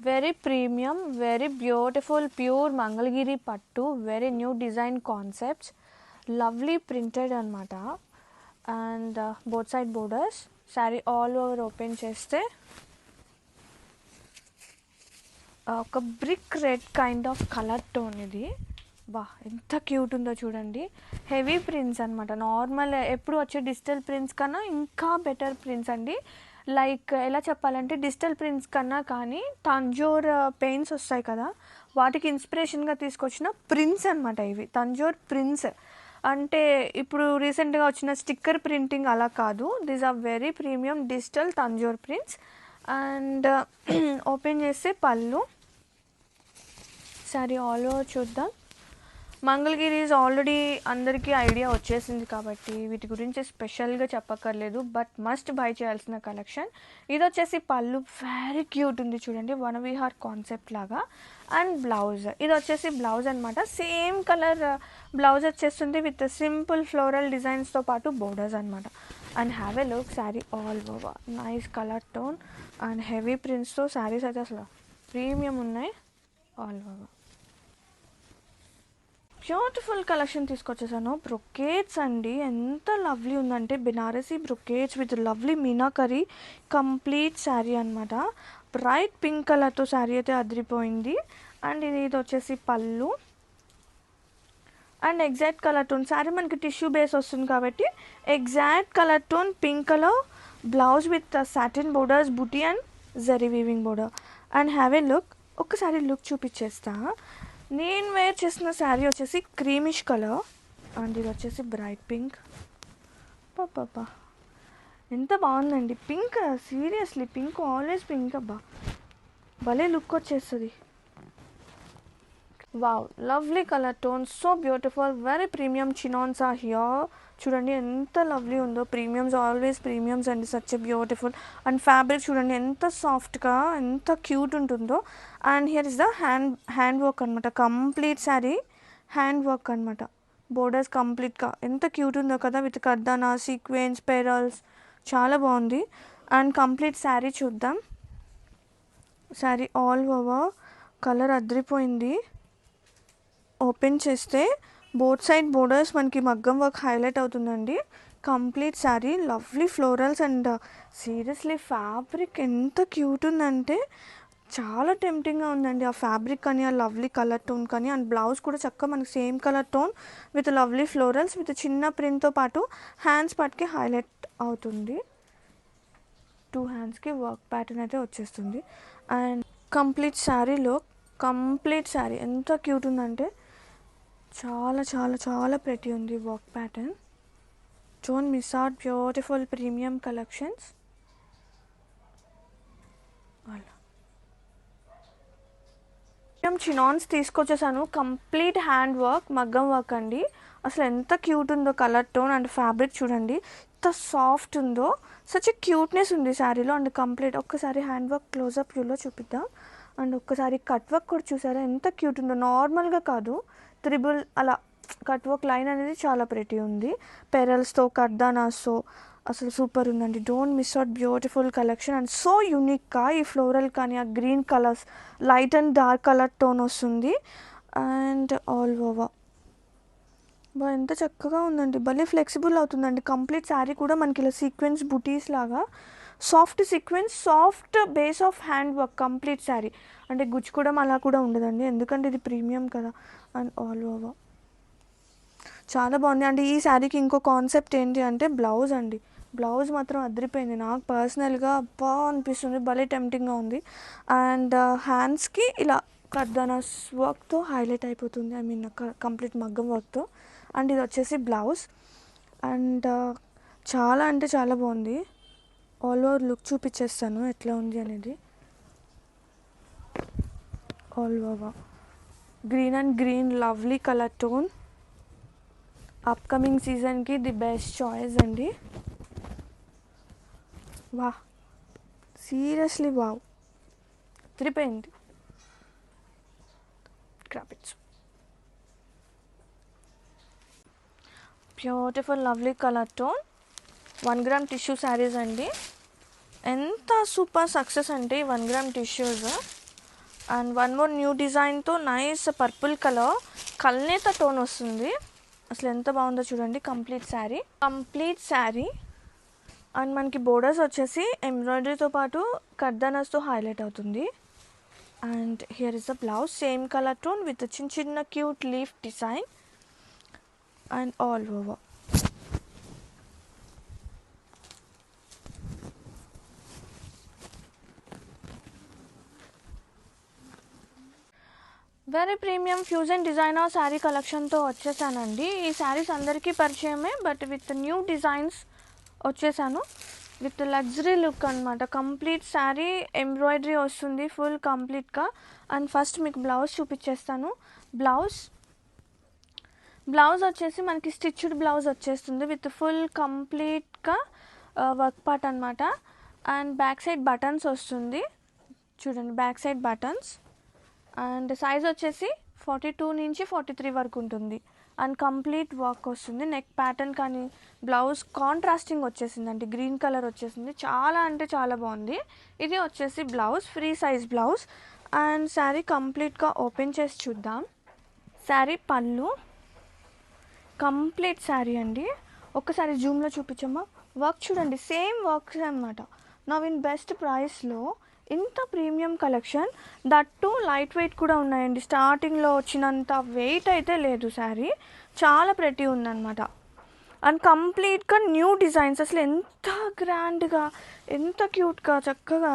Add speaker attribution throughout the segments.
Speaker 1: Very premium, very beautiful pure Mangalagiri పట్టు, very new design concepts, lovely printed అనమాట. And both side borders. Sari all over open చేస్తే ఒక brick red kind of colour tone. ఇది బా ఎంత cute ఉందో చూడండి. హెవీ ప్రింట్స్ అనమాట. నార్మల్ ఎప్పుడు వచ్చే డిజిటల్ ప్రింట్స్ కన్నా ఇంకా బెటర్ ప్రింట్స్ అండి. లైక్ ఎలా చెప్పాలంటే డిజిటల్ ప్రింట్స్ కన్నా కానీ తంజోర్ పెయింట్స్ వస్తాయి కదా, వాటికి ఇన్స్పిరేషన్గా తీసుకొచ్చిన ప్రింట్స్ అనమాట ఇవి. తంజోర్ ప్రింట్స్ అంటే ఇప్పుడు రీసెంట్గా వచ్చిన స్టిక్కర్ ప్రింటింగ్ అలా కాదు. These are very premium digital Tanjore prints. And open చేస్తే పళ్ళు. సారీ ఆల్ ఓవర్ చూద్దాం. మంగళగిరి ఈజ్ ఆల్రెడీ అందరికీ ఐడియా వచ్చేసింది కాబట్టి వీటి గురించి స్పెషల్గా చెప్పక్కర్లేదు, బట్ మస్ట్ బై చేయాల్సిన కలెక్షన్. ఇది వచ్చేసి పళ్ళు వెరీ క్యూట్ ఉంది చూడండి, వనవిహార్ కాన్సెప్ట్ లాగా. అండ్ బ్లౌజ్, ఇది వచ్చేసి బ్లౌజ్ అనమాట. సేమ్ కలర్ బ్లౌజ్ వచ్చేస్తుంది విత్ సింపుల్ ఫ్లోరల్ డిజైన్స్తో పాటు బోర్డర్స్ అనమాట. And have a look. Sari all over nice colour tone and heavy ప్రింట్స్తో శారీస్ అయితే అసలు ప్రీమియం ఉన్నాయి ఆల్ ఓవర్. బ్యూటిఫుల్ కలెక్షన్ తీసుకొచ్చేసాను. బ్రొకేట్స్ అండి, ఎంత లవ్లీ ఉందంటే Banarasi brocades with lovely meenakari complete sari అనమాట. బ్రైట్ పింక్ కలర్తో శారీ అయితే అదిరిపోయింది. అండ్ ఇది వచ్చేసి పళ్ళు and exact colour tone. Sari మనకి టిష్యూ బేస్ వస్తుంది కాబట్టి exact colour tone pink colour. Blouse with satin borders, buti and zari weaving border. And have a look. ఒక్కసారి లుక్ చూపించేస్తా. నేను వేర్ చేసిన శారీ వచ్చేసి క్రీమిష్ కలర్ అండ్ ఇది వచ్చేసి బ్రైట్ పింక్. పాపా ఎంత బాగుందండి pink. Seriously pink, always pink. అబ్బా భలే లుక్ వచ్చేస్తుంది. Wow, lovely colour tone, so beautiful, very premium chinnons are here. చూడండి ఎంత లవ్లీ ఉందో. ప్రీమియమ్స్ ఆల్వేస్ ప్రీమియమ్స్ అండి, సచ్ బ్యూటిఫుల్. అండ్ ఫ్యాబ్రిక్ చూడండి ఎంత సాఫ్ట్గా ఎంత క్యూట్ ఉంటుందో. And here is the hand work అనమాట. కంప్లీట్ శారీ హ్యాండ్ వర్క్ అనమాట. బోర్డర్స్ కంప్లీట్గా ఎంత క్యూట్ ఉందో కదా, విత్ కర్దానా, సీక్వెన్స్, పెరల్స్, చాలా బాగుంది. అండ్ కంప్లీట్ శారీ చూద్దాం. శారీ ఆల్ ఓవర్ కలర్ అదిరిపోయింది. ఓపెన్ చేస్తే బోత్ సైడ్ బోర్డర్స్ మనకి మగ్గం వర్క్ హైలైట్ అవుతుందండి. Complete sari lovely florals and seriously fabric ఎంత క్యూట్ ఉందంటే చాలా టెంప్టింగ్గా ఉందండి. ఆ ఫ్యాబ్రిక్ కానీ ఆ లవ్లీ కలర్ టోన్ కానీ. అండ్ బ్లౌజ్ కూడా చక్కగా మనకి same colour tone with lovely florals with చిన్న ప్రింట్తో పాటు హ్యాండ్స్ పార్ట్కి హైలైట్ అవుతుంది. 2 హ్యాండ్స్కి వర్క్ ప్యాటర్న్ అయితే వచ్చేస్తుంది. అండ్ కంప్లీట్ శారీలో కంప్లీట్ శారీ ఎంత క్యూట్ ఉందంటే చాలా చాలా చాలా ప్రెటీ ఉంది work pattern. Don't miss out beautiful premium collections. అలా చినాన్స్ తీసుకొచ్చేసాను. కంప్లీట్ హ్యాండ్ వర్క్, మగ్గం వర్క్ అండి. అసలు ఎంత క్యూట్ ఉందో కలర్ టోన్. అండ్ ఫ్యాబ్రిక్ చూడండి ఎంత సాఫ్ట్ ఉందో. సచ్ క్యూట్నెస్ ఉంది శారీలో. అండ్ కంప్లీట్ ఒక్కసారి హ్యాండ్ వర్క్ క్లోజప్ వ్యూలో చూపిద్దాం. అండ్ ఒక్కసారి కట్ వర్క్ కూడా చూసారా ఎంత క్యూట్ ఉందో. నార్మల్గా కాదు, త్రిబుల్ అలా కట్ వర్క్ లైన్ అనేది చాలా ప్రెటీ ఉంది. పెరల్స్తో కర్దానాస్తో అసలు సూపర్ ఉందండి. Don't miss out beautiful collection. And so యూనిక్గా ఈ ఫ్లోరల్ కానీ ఆ green colours light and dark colour tone వస్తుంది. అండ్ ఆల్ ఓవర్ బా ఎంత చక్కగా ఉందండి. భలే ఫ్లెక్సిబుల్ అవుతుందండి. కంప్లీట్ శారీ కూడా మనకి ఇలా సీక్వెన్స్ బుటీస్ లాగా soft sequence, soft base of hand work complete sari. అంటే గుచ్చుకోవడం అలా కూడా ఉండదండి, ఎందుకంటే ఇది ప్రీమియం కదా. అండ్ ఆల్ ఓవర్ చాలా బాగుంది. అండ్ ఈ శారీకి ఇంకో కాన్సెప్ట్ ఏంటి అంటే బ్లౌజ్ అండి. బ్లౌజ్ మాత్రం అదిరిపోయింది. నాకు పర్సనల్గా అబ్బా అనిపిస్తుంది, భలే టెంప్టింగ్గా ఉంది. అండ్ హ్యాండ్స్కి ఇలా కర్దానాస్ వర్క్తో హైలైట్ అయిపోతుంది. ఐ మీన్ కంప్లీట్ మగ్గం వర్క్తో. అండ్ ఇది వచ్చేసి బ్లౌజ్. అండ్ చాలా అంటే చాలా బాగుంది. ఆల్ ఓవర్ లుక్ చూపించేస్తాను ఎట్లా ఉంది అనేది. All over green and green lovely colour tone. Upcoming సీజన్కి ది బెస్ట్ చాయిస్ అండి. వా సీరియస్లీ వావ్, తిరిపోయింది. క్రాపిట్స్ beautiful lovely colour tone. 1 gram tissue saris అండి. ఎంత సూపర్ సక్సెస్ అంటే 1 gram tissues. And one more new డిజైన్తో నైస్ పర్పుల్ కలర్ కల్నేత టోన్ వస్తుంది. అసలు ఎంత బాగుందో చూడండి. కంప్లీట్ శారీ అండ్ మనకి బోర్డర్స్ వచ్చేసి ఎంబ్రాయిడరీతో పాటు కర్దానాస్తో హైలైట్ అవుతుంది. And here is the blouse, same colour tone with చిన్న చిన్న cute leaf design and all over. Very premium fusion designer sari కలెక్షన్తో వచ్చేసానండి. ఈ శారీస్ అందరికీ పరిచయమే, బట్ విత్ న్యూ డిజైన్స్ వచ్చేసాను. విత్ లగ్జరీ లుక్ అనమాట. కంప్లీట్ శారీ ఎంబ్రాయిడరీ వస్తుంది ఫుల్ కంప్లీట్గా. అండ్ ఫస్ట్ మీకు బ్లౌజ్ చూపించేస్తాను. బ్లౌజ్ వచ్చేసి మనకి స్టిచ్డ్ బ్లౌజ్ వచ్చేస్తుంది విత్ ఫుల్ కంప్లీట్గా వర్క్ పార్ట్ అనమాట. అండ్ బ్యాక్ సైడ్ బటన్స్ వస్తుంది చూడండి, back side buttons. And size వచ్చేసి 42 నుంచి 43 వరకు ఉంటుంది. అండ్ కంప్లీట్ వర్క్ వస్తుంది. నెక్ ప్యాటర్న్ కానీ బ్లౌజ్ కాంట్రాస్టింగ్ వచ్చేసిందండి, గ్రీన్ కలర్ వచ్చేసింది. చాలా అంటే చాలా బాగుంది. ఇది వచ్చేసి blouse, free size blouse. And sari కంప్లీట్గా ఓపెన్ చేసి చూద్దాం. శారీ పళ్ళు కంప్లీట్ శారీ అండి. ఒక్కసారి జూమ్లో చూపించమ్మా. వర్క్ చూడండి, సేమ్ వర్క్స్ అనమాట. నవ్ ఇన్ బెస్ట్ ప్రైస్లో ఇంత premium collection, that light weight కూడా ఉన్నాయండి. స్టార్టింగ్లో వచ్చినంత వెయిట్ అయితే లేదు. శారీ చాలా ప్రెటీ ఉందన్నమాట. అండ్ కంప్లీట్గా న్యూ డిజైన్స్. అసలు ఎంత గ్రాండ్గా, ఎంత క్యూట్గా, చక్కగా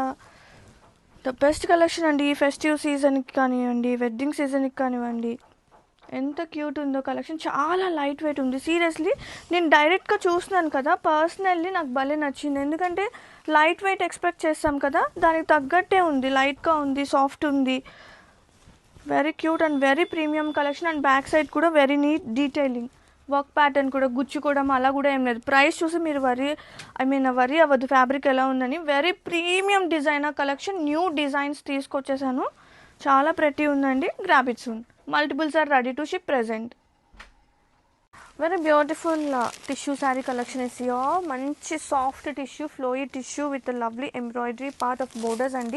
Speaker 1: ద బెస్ట్ కలెక్షన్ అండి. ఈ ఫెస్టివ్ సీజన్కి కానివ్వండి, వెడ్డింగ్ సీజన్కి కానివ్వండి, ఎంత క్యూట్ ఉందో కలెక్షన్. చాలా లైట్ వెయిట్ ఉంది. సీరియస్లీ నేను డైరెక్ట్గా చూస్తున్నాను కదా, పర్సనల్లీ నాకు భలే నచ్చింది. ఎందుకంటే లైట్ వెయిట్ ఎక్స్పెక్ట్ చేస్తాం కదా, దానికి తగ్గట్టే ఉంది. లైట్గా ఉంది, సాఫ్ట్ ఉంది. Very cute and very premium collection. And back side కూడా very neat detailing. Work pattern కూడా గుచ్చుకోవడం అలా కూడా ఏం లేదు. ప్రైస్ చూసి మీరు వరీ అవ్వద్దు ఫ్యాబ్రిక్ ఎలా ఉందని. Very premium designer collection, new designs తీసుకొచ్చేసాను. చాలా ప్రెటీ ఉందండి. Grab it soon. Multiples are ready to ship present. Very beautiful tissue saree collection is here. Manchi soft tissue, flowy tissue with a lovely embroidery part of borders and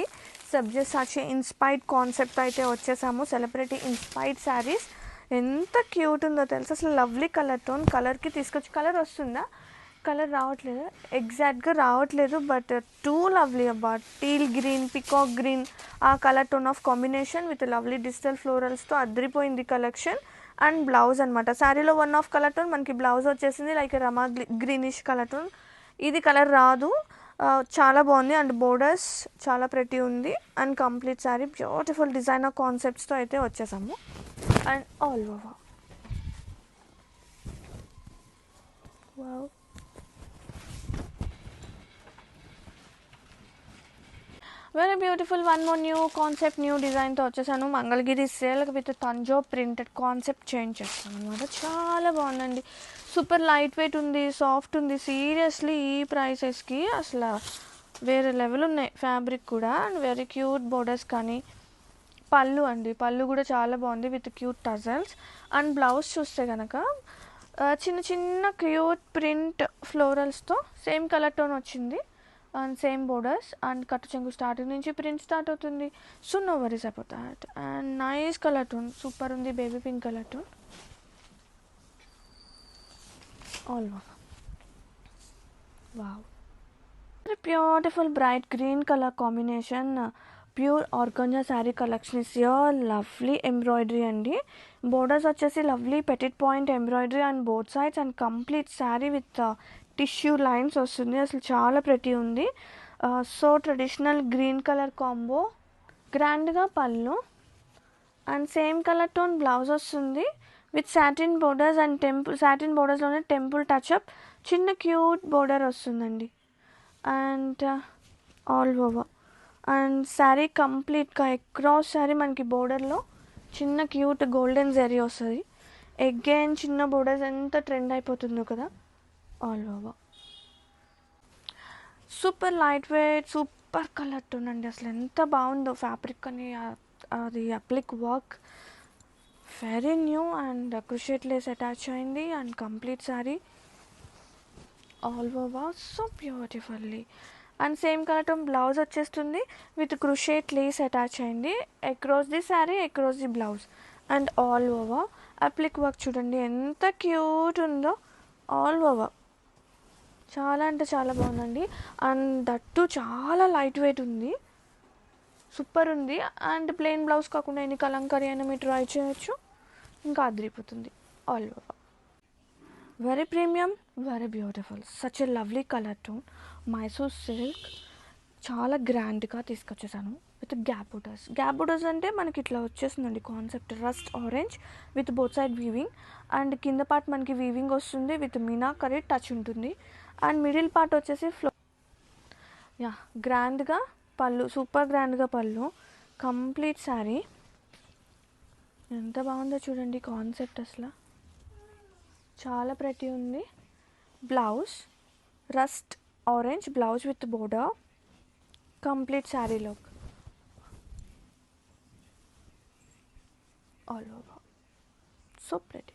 Speaker 1: Sabyasachi inspired concept aithe vachesamo. Celebrity inspired sarees. ఎంత cute ఉందో తెలుసు. అసలు lovely colour tone. కలర్కి తీసుకొచ్చి colour వస్తుందా? Colour రావట్లేదు, ఎగ్జాక్ట్గా రావట్లేదు, బట్ టూ లవ్లీ అబ్బా. టీల్ గ్రీన్, పికాక్ గ్రీన్, ఆ colour tone of combination with lovely digital ఫ్లోరల్స్తో అదిరిపోయింది కలెక్షన్. అండ్ బ్లౌజ్ అనమాట. శారీలో వన్ ఆఫ్ కలర్ టోన్, మనకి బ్లౌజ్ వచ్చేసింది లైక్ రమా గ్రీనిష్ కలర్ టోన్. ఇది కలర్ రాదు. చాలా బాగుంది. అండ్ బోర్డర్స్ చాలా ప్రెటీ ఉంది. And complete sari beautiful designer కాన్సెప్ట్స్తో అయితే వచ్చేసాము. And all over wow. Very beautiful. One more new concept, new డిజైన్తో వచ్చేసాను. Mangalagiri silk with Tanjore printed concept change చేస్తాను అనమాట. చాలా బాగుందండి. సూపర్ లైట్ వెయిట్ ఉంది, సాఫ్ట్ ఉంది. సీరియస్లీ ఈ ప్రైసెస్కి అసలు వేరే లెవెల్ ఉన్నాయి ఫ్యాబ్రిక్ కూడా. అండ్ వెరీ క్యూట్ బోర్డర్స్ కానీ. పళ్ళు అండి, పళ్ళు కూడా చాలా బాగుంది with cute tassels. And blouse చూస్తే కనుక చిన్న చిన్న క్యూట్ ప్రింట్ ఫ్లోరల్స్తో సేమ్ కలర్ టోన్ వచ్చింది. And same borders. అండ్ కట్టు చెంగు స్టార్టింగ్ నుంచి ప్రింట్ స్టార్ట్ అవుతుంది. So no worries about that. And nice colour tone, super ఉంది. Baby pink colour tone. All wow. Beautiful bright green colour combination. Pure organza sari collection is your lovely embroidery అండి. Borders వచ్చేసి lovely petit point embroidery and both sides. And complete sari with tissue lines వస్తుంది. అసలు చాలా pretty ఉంది. So traditional green colour combo. గ్రాండ్గా pallu and same colour tone blouse వస్తుంది with satin borders. And satin బోర్డర్స్లోనే temple touch up చిన్న cute border వస్తుందండి. And all over. And sari కంప్లీట్గా అక్రాస్ శారీ మనకి బోర్డర్లో చిన్న క్యూట్ గోల్డెన్ జరీ వస్తుంది. అగైన్ చిన్న బోర్డర్స్ ఎంత ట్రెండ్ అయిపోతుందో కదా. All over super light weight, super colour tone అండి. అసలు ఎంత బాగుందో ఫ్యాబ్రిక్ అని. అది applique work very new and crochet lace attach అయింది. And complete sari all over so beautifully. And same colour tone blouse వచ్చేస్తుంది విత్ క్రోషెట్ లేస్ అటాచ్ అయింది across the sari across the blouse and all over applique work చూడండి ఎంత cute ఉందో. All over చాలా అంటే చాలా బాగుందండి. అండ్ దట్టు చాలా లైట్ వెయిట్ ఉంది, సూపర్ ఉంది. అండ్ ప్లెయిన్ బ్లౌజ్ కాకుండా ఎన్ని కలంకారీ అయినా మీరు ట్రై చేయొచ్చు, ఇంకా అదిరిపోతుంది. All over very premium, very beautiful, such a lovely colour tone, Mysore silk. చాలా గ్రాండ్గా తీసుకొచ్చేసాను with gap borders. Gap borders అంటే మనకి ఇట్లా వచ్చేస్తుందండి concept, rust orange with both side weaving. And కింద పార్ట్ మనకి వీవింగ్ వస్తుంది విత్ మీనాకరీ టచ్ ఉంటుంది. అండ్ మిడిల్ పార్ట్ వచ్చేసి యా గ్రాండ్గా పళ్ళు, సూపర్ గ్రాండ్గా పళ్ళు. కంప్లీట్ శారీ ఎంత బాగుందో చూడండి కాన్సెప్ట్, అసలు చాలా ప్రతి ఉంది. Blouse rust orange blouse with border, complete sari look. All over so pretty.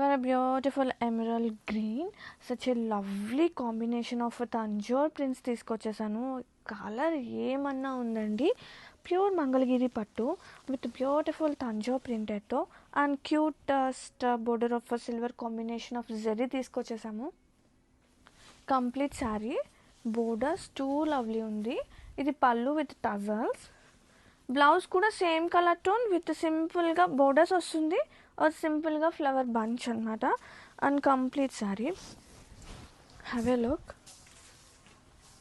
Speaker 1: Very beautiful emerald green, such a lovely combination of Tanjore prints తీసుకొచ్చేసాను. కలర్ ఏమన్నా ఉందండి, ప్యూర్ మంగళగిరి పట్టు విత్ బ్యూటిఫుల్ తంజోర్ ప్రింటెడ్తో and cutest border of silver combination of zari తీసుకొచ్చేసాము. Complete sari borders too lovely ఉంది. ఇది pallu with tassels. Blouse కూడా same colour tone with సింపుల్గా బోర్డర్స్ వస్తుంది, సింపుల్గా ఫ్లవర్ బంచ్ అనమాట. And complete sari have a look,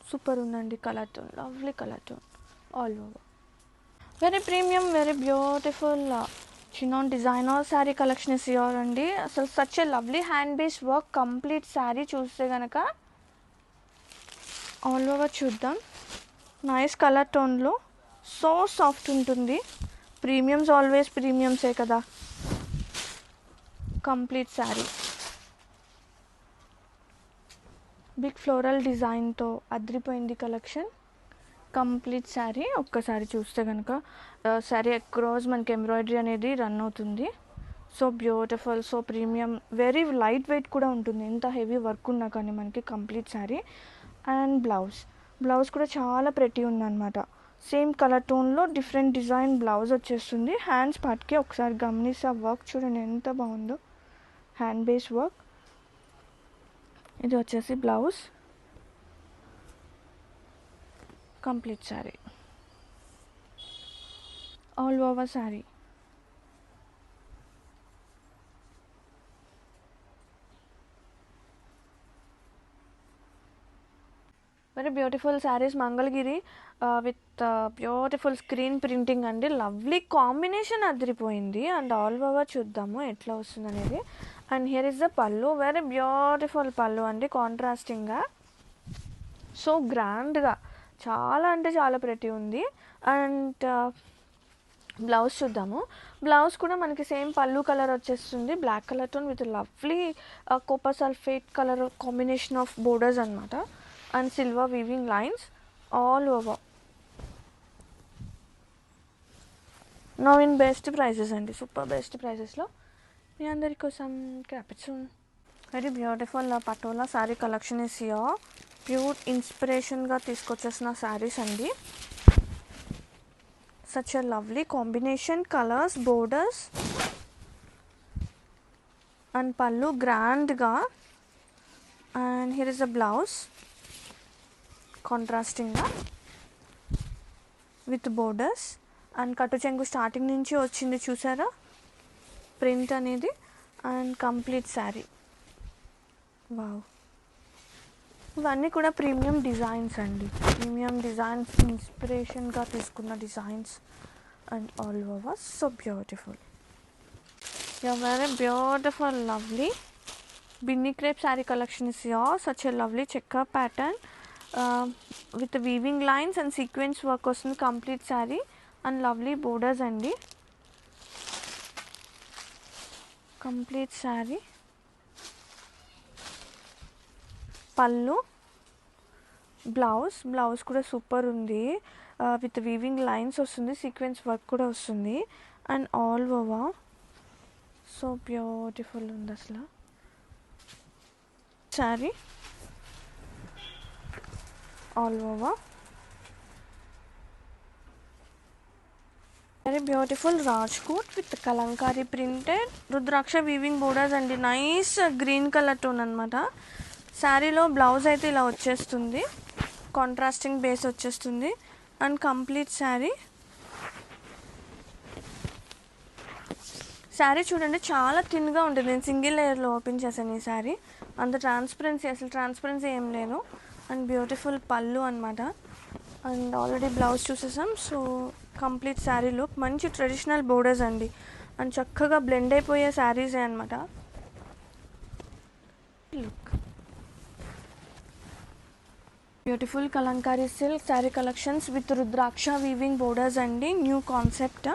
Speaker 1: super ఉందండి colour tone, lovely colour tone. All over very premium, very beautiful chinon designer sari collection is here అండి. అసలు such a lovely hand based work. Complete sari చూస్తే కనుక all over చూద్దాం. Nice colour టోన్లో, so soft ఉంటుంది. Premiums always ప్రీమియమ్సే కదా. Complete sari big floral డిజైన్తో అదిరిపోయింది కలెక్షన్. కంప్లీట్ శారీ ఒక్కసారి చూస్తే కనుక శారీ అక్రాస్ మనకి ఎంబ్రాయిడరీ అనేది రన్ అవుతుంది. So beautiful, so premium, very light weight కూడా ఉంటుంది ఎంత హెవీ వర్క్ ఉన్నా కానీ మనకి కంప్లీట్ శారీ. అండ్ బ్లౌజ్ కూడా చాలా ప్రెటీ ఉందన్నమాట. సేమ్ కలర్ టోన్లో డిఫరెంట్ డిజైన్ బ్లౌజ్ వచ్చేస్తుంది. హ్యాండ్స్ పార్ట్కి ఒకసారి గమనిస్తే ఆ వర్క్ చూడండి ఎంత బాగుందో, హ్యాండ్ బేస్ వర్క్. ఇది వచ్చేసి blouse, complete sari all over sari. Very beautiful saris Mangalagiri with beautiful screen printing అండి. లవ్లీ కాంబినేషన్ అదిరిపోయింది. అండ్ ఆల్ ఓవర్ చూద్దాము ఎట్లా వస్తుంది అనేది. అండ్ హియర్ ఇస్ ద పళ్ళు, వెరీ బ్యూటిఫుల్ పళ్ళు అండి, కాంట్రాస్టింగ్గా సో గ్రాండ్గా, చాలా అంటే చాలా ప్రెటీ ఉంది. అండ్ బ్లౌజ్ చూద్దాము. బ్లౌజ్ కూడా మనకి సేమ్ పళ్ళు కలర్ వచ్చేస్తుంది, black colour tone with lovely copper sulphate colour combination of borders అనమాట. And silver weaving lines all over. Now in best prices అండి, సూపర్ బెస్ట్ ప్రైజెస్లో మీ అందరి కోసం క్యాపిట్సూన్. Very beautiful patola sari collection is here. Pure ఇన్స్పిరేషన్గా తీసుకొచ్చేసిన శారీస్ అండి. Such a lovely combination, colours, borders and pallu గ్రాండ్గా. And here is a blouse కాంట్రాస్టింగ్గా విత్ బోర్డర్స్. అండ్ కట్టు చెంగు స్టార్టింగ్ నుంచి వచ్చింది చూసారా ప్రింట్ అనేది. And complete sari wow. ఇవన్నీ కూడా ప్రీమియం డిజైన్స్ అండి, ప్రీమియం డిజైన్స్ ఇన్స్పిరేషన్గా తీసుకున్న designs. And all over so beautiful, very beautiful lovely Binny crepe sari collection is here. Such a lovely checker pattern with weaving lines and sequence work వస్తుంది complete sari. And lovely borders అండి, complete sari. Pallu, blouse కూడా super ఉంది with weaving lines వస్తుంది, sequence work కూడా వస్తుంది. And all over so beautiful ఉంది అసలు sari. All over. Very beautiful Rajkot with Kalamkari printed rudraksha weaving borders అండి. నైస్ గ్రీన్ కలర్ టోన్ అనమాట. శారీలో బ్లౌజ్ అయితే ఇలా వచ్చేస్తుంది, కాంట్రాస్టింగ్ బేస్ వచ్చేస్తుంది అండ్ కంప్లీట్ శారీ. శారీ చూడండి చాలా థిన్గా ఉంటుంది. నేను సింగిల్ లేయర్లో ఓపెన్ చేశాను ఈ శారీ. అంత ట్రాన్స్పరెన్సీ, అసలు ట్రాన్స్పరెన్సీ ఏం లేదు. అండ్ బ్యూటిఫుల్ పళ్ళు అనమాట. అండ్ ఆల్రెడీ బ్లౌజ్ చూసేసాం. సో కంప్లీట్ శారీ లుక్ మంచి ట్రెడిషనల్ బోర్డర్స్ అండి. అండ్ చక్కగా బ్లెండ్ అయిపోయే శారీసే అనమాట. Look beautiful Kalamkari silk sari collections with rudraksha weaving borders అండి. New concept.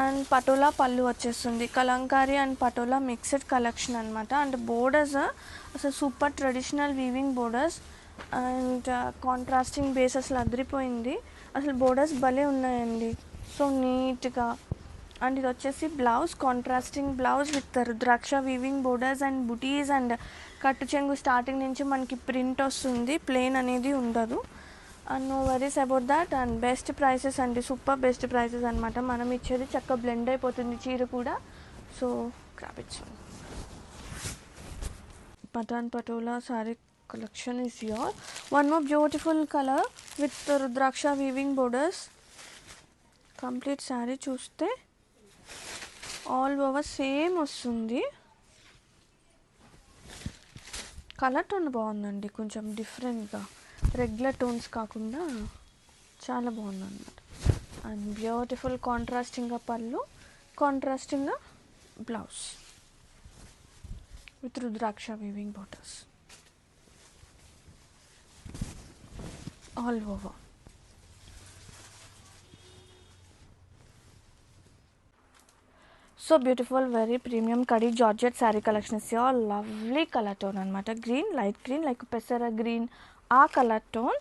Speaker 1: And patola pallu వచ్చేస్తుంది. Kalamkari and patola mixed collection అనమాట. అండ్ బోర్డర్స్ అసలు super traditional weaving borders and contrasting base అసలు అదిరిపోయింది. అసలు బోర్డర్స్ భలే ఉన్నాయండి, సో నీట్గా. అండ్ ఇది వచ్చేసి blouse, contrasting blouse with rudraksha weaving borders and buttis and కట్టు చెంగు స్టార్టింగ్ నుంచి మనకి ప్రింట్ వస్తుంది, ప్లెయిన్ అనేది ఉండదు. And no worries about that. And best prices అండి, సూపర్ బెస్ట్ ప్రైసెస్ అనమాట. మనం ఇచ్చేది చక్కగా బ్లెండ్ అయిపోతుంది చీర కూడా. సో క్రాపిచ్చు Patan patola sari collection is here. One more beautiful color with the rudraksha weaving borders. Complete saree చూస్తే all over same వస్తుంది. కలర్ టోన్ బాగుందండి, కొంచెం డిఫరెంట్గా, రెగ్యులర్ టోన్స్ కాకుండా చాలా బాగుంది అన్నమాట. అండ్ బ్యూటిఫుల్ కాంట్రాస్టింగ్గా పళ్ళు, కాంట్రాస్టింగ్గా blouse with rudraksha weaving borders all over. So beautiful, very premium kadi georgette saree collection is your lovely color tone anamata. Green, light green, like pesara green, aa color tone.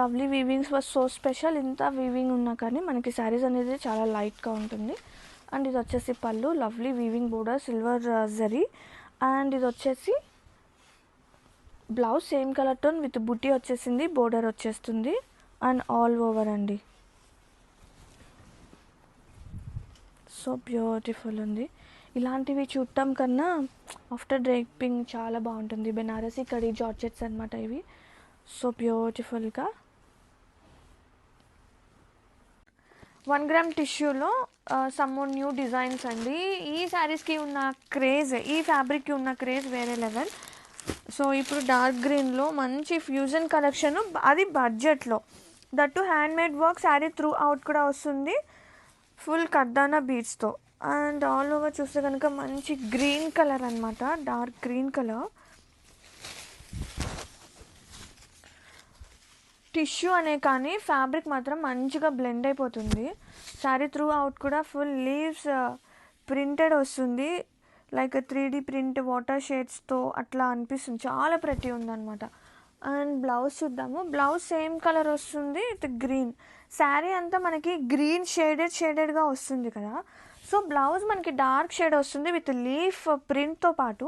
Speaker 1: Lovely weavings was so special. Inta weaving unna kani manaki sarees anedi chaala light ga untundi. And ఇది వచ్చేసి పళ్ళు, lovely weaving border, silver zari. And ఇది వచ్చేసి blouse same colour tone with బుట్టి వచ్చేసింది, border వచ్చేస్తుంది and all over అండి. So beautiful ఉంది. ఇలాంటివి చూడటం కన్నా ఆఫ్టర్ డ్రేపింగ్ చాలా బాగుంటుంది. బెనారసీ కడి జార్జెట్స్ అనమాట ఇవి. సో బ్యూటిఫుల్గా 1 గ్రామ్ టిష్యూలో సమ్ మోర్ న్యూ డిజైన్స్ అండి. ఈ శారీస్కి ఉన్న క్రేజ్, ఈ ఫ్యాబ్రిక్కి ఉన్న క్రేజ్ వేరే లెవెల్. సో ఇప్పుడు డార్క్ గ్రీన్లో మంచి ఫ్యూజన్ కలెక్షన్, అది బడ్జెట్లో, that handmade work. Sari throughout కూడా వస్తుంది ఫుల్ కర్దానా బీడ్స్తో. అండ్ ఆల్ ఓవర్ చూస్తే కనుక మంచి గ్రీన్ కలర్ అనమాట, డార్క్ గ్రీన్ కలర్. టిష్యూ అనే కానీ ఫ్యాబ్రిక్ మాత్రం మంచిగా బ్లెండ్ అయిపోతుంది. శారీ త్రూ అవుట్ కూడా ఫుల్ లీవ్స్ ప్రింటెడ్ వస్తుంది, లైక్ 3D ప్రింట్ వాటర్ షేడ్స్తో అట్లా అనిపిస్తుంది. చాలా ప్రతి ఉందన్నమాట. అండ్ బ్లౌజ్ చూద్దాము. బ్లౌజ్ సేమ్ కలర్ వస్తుంది విత్ గ్రీన్. శారీ అంతా మనకి గ్రీన్ షేడెడ్గా వస్తుంది కదా. సో బ్లౌజ్ మనకి డార్క్ షేడ్ వస్తుంది విత్ లీఫ్ ప్రింట్తో పాటు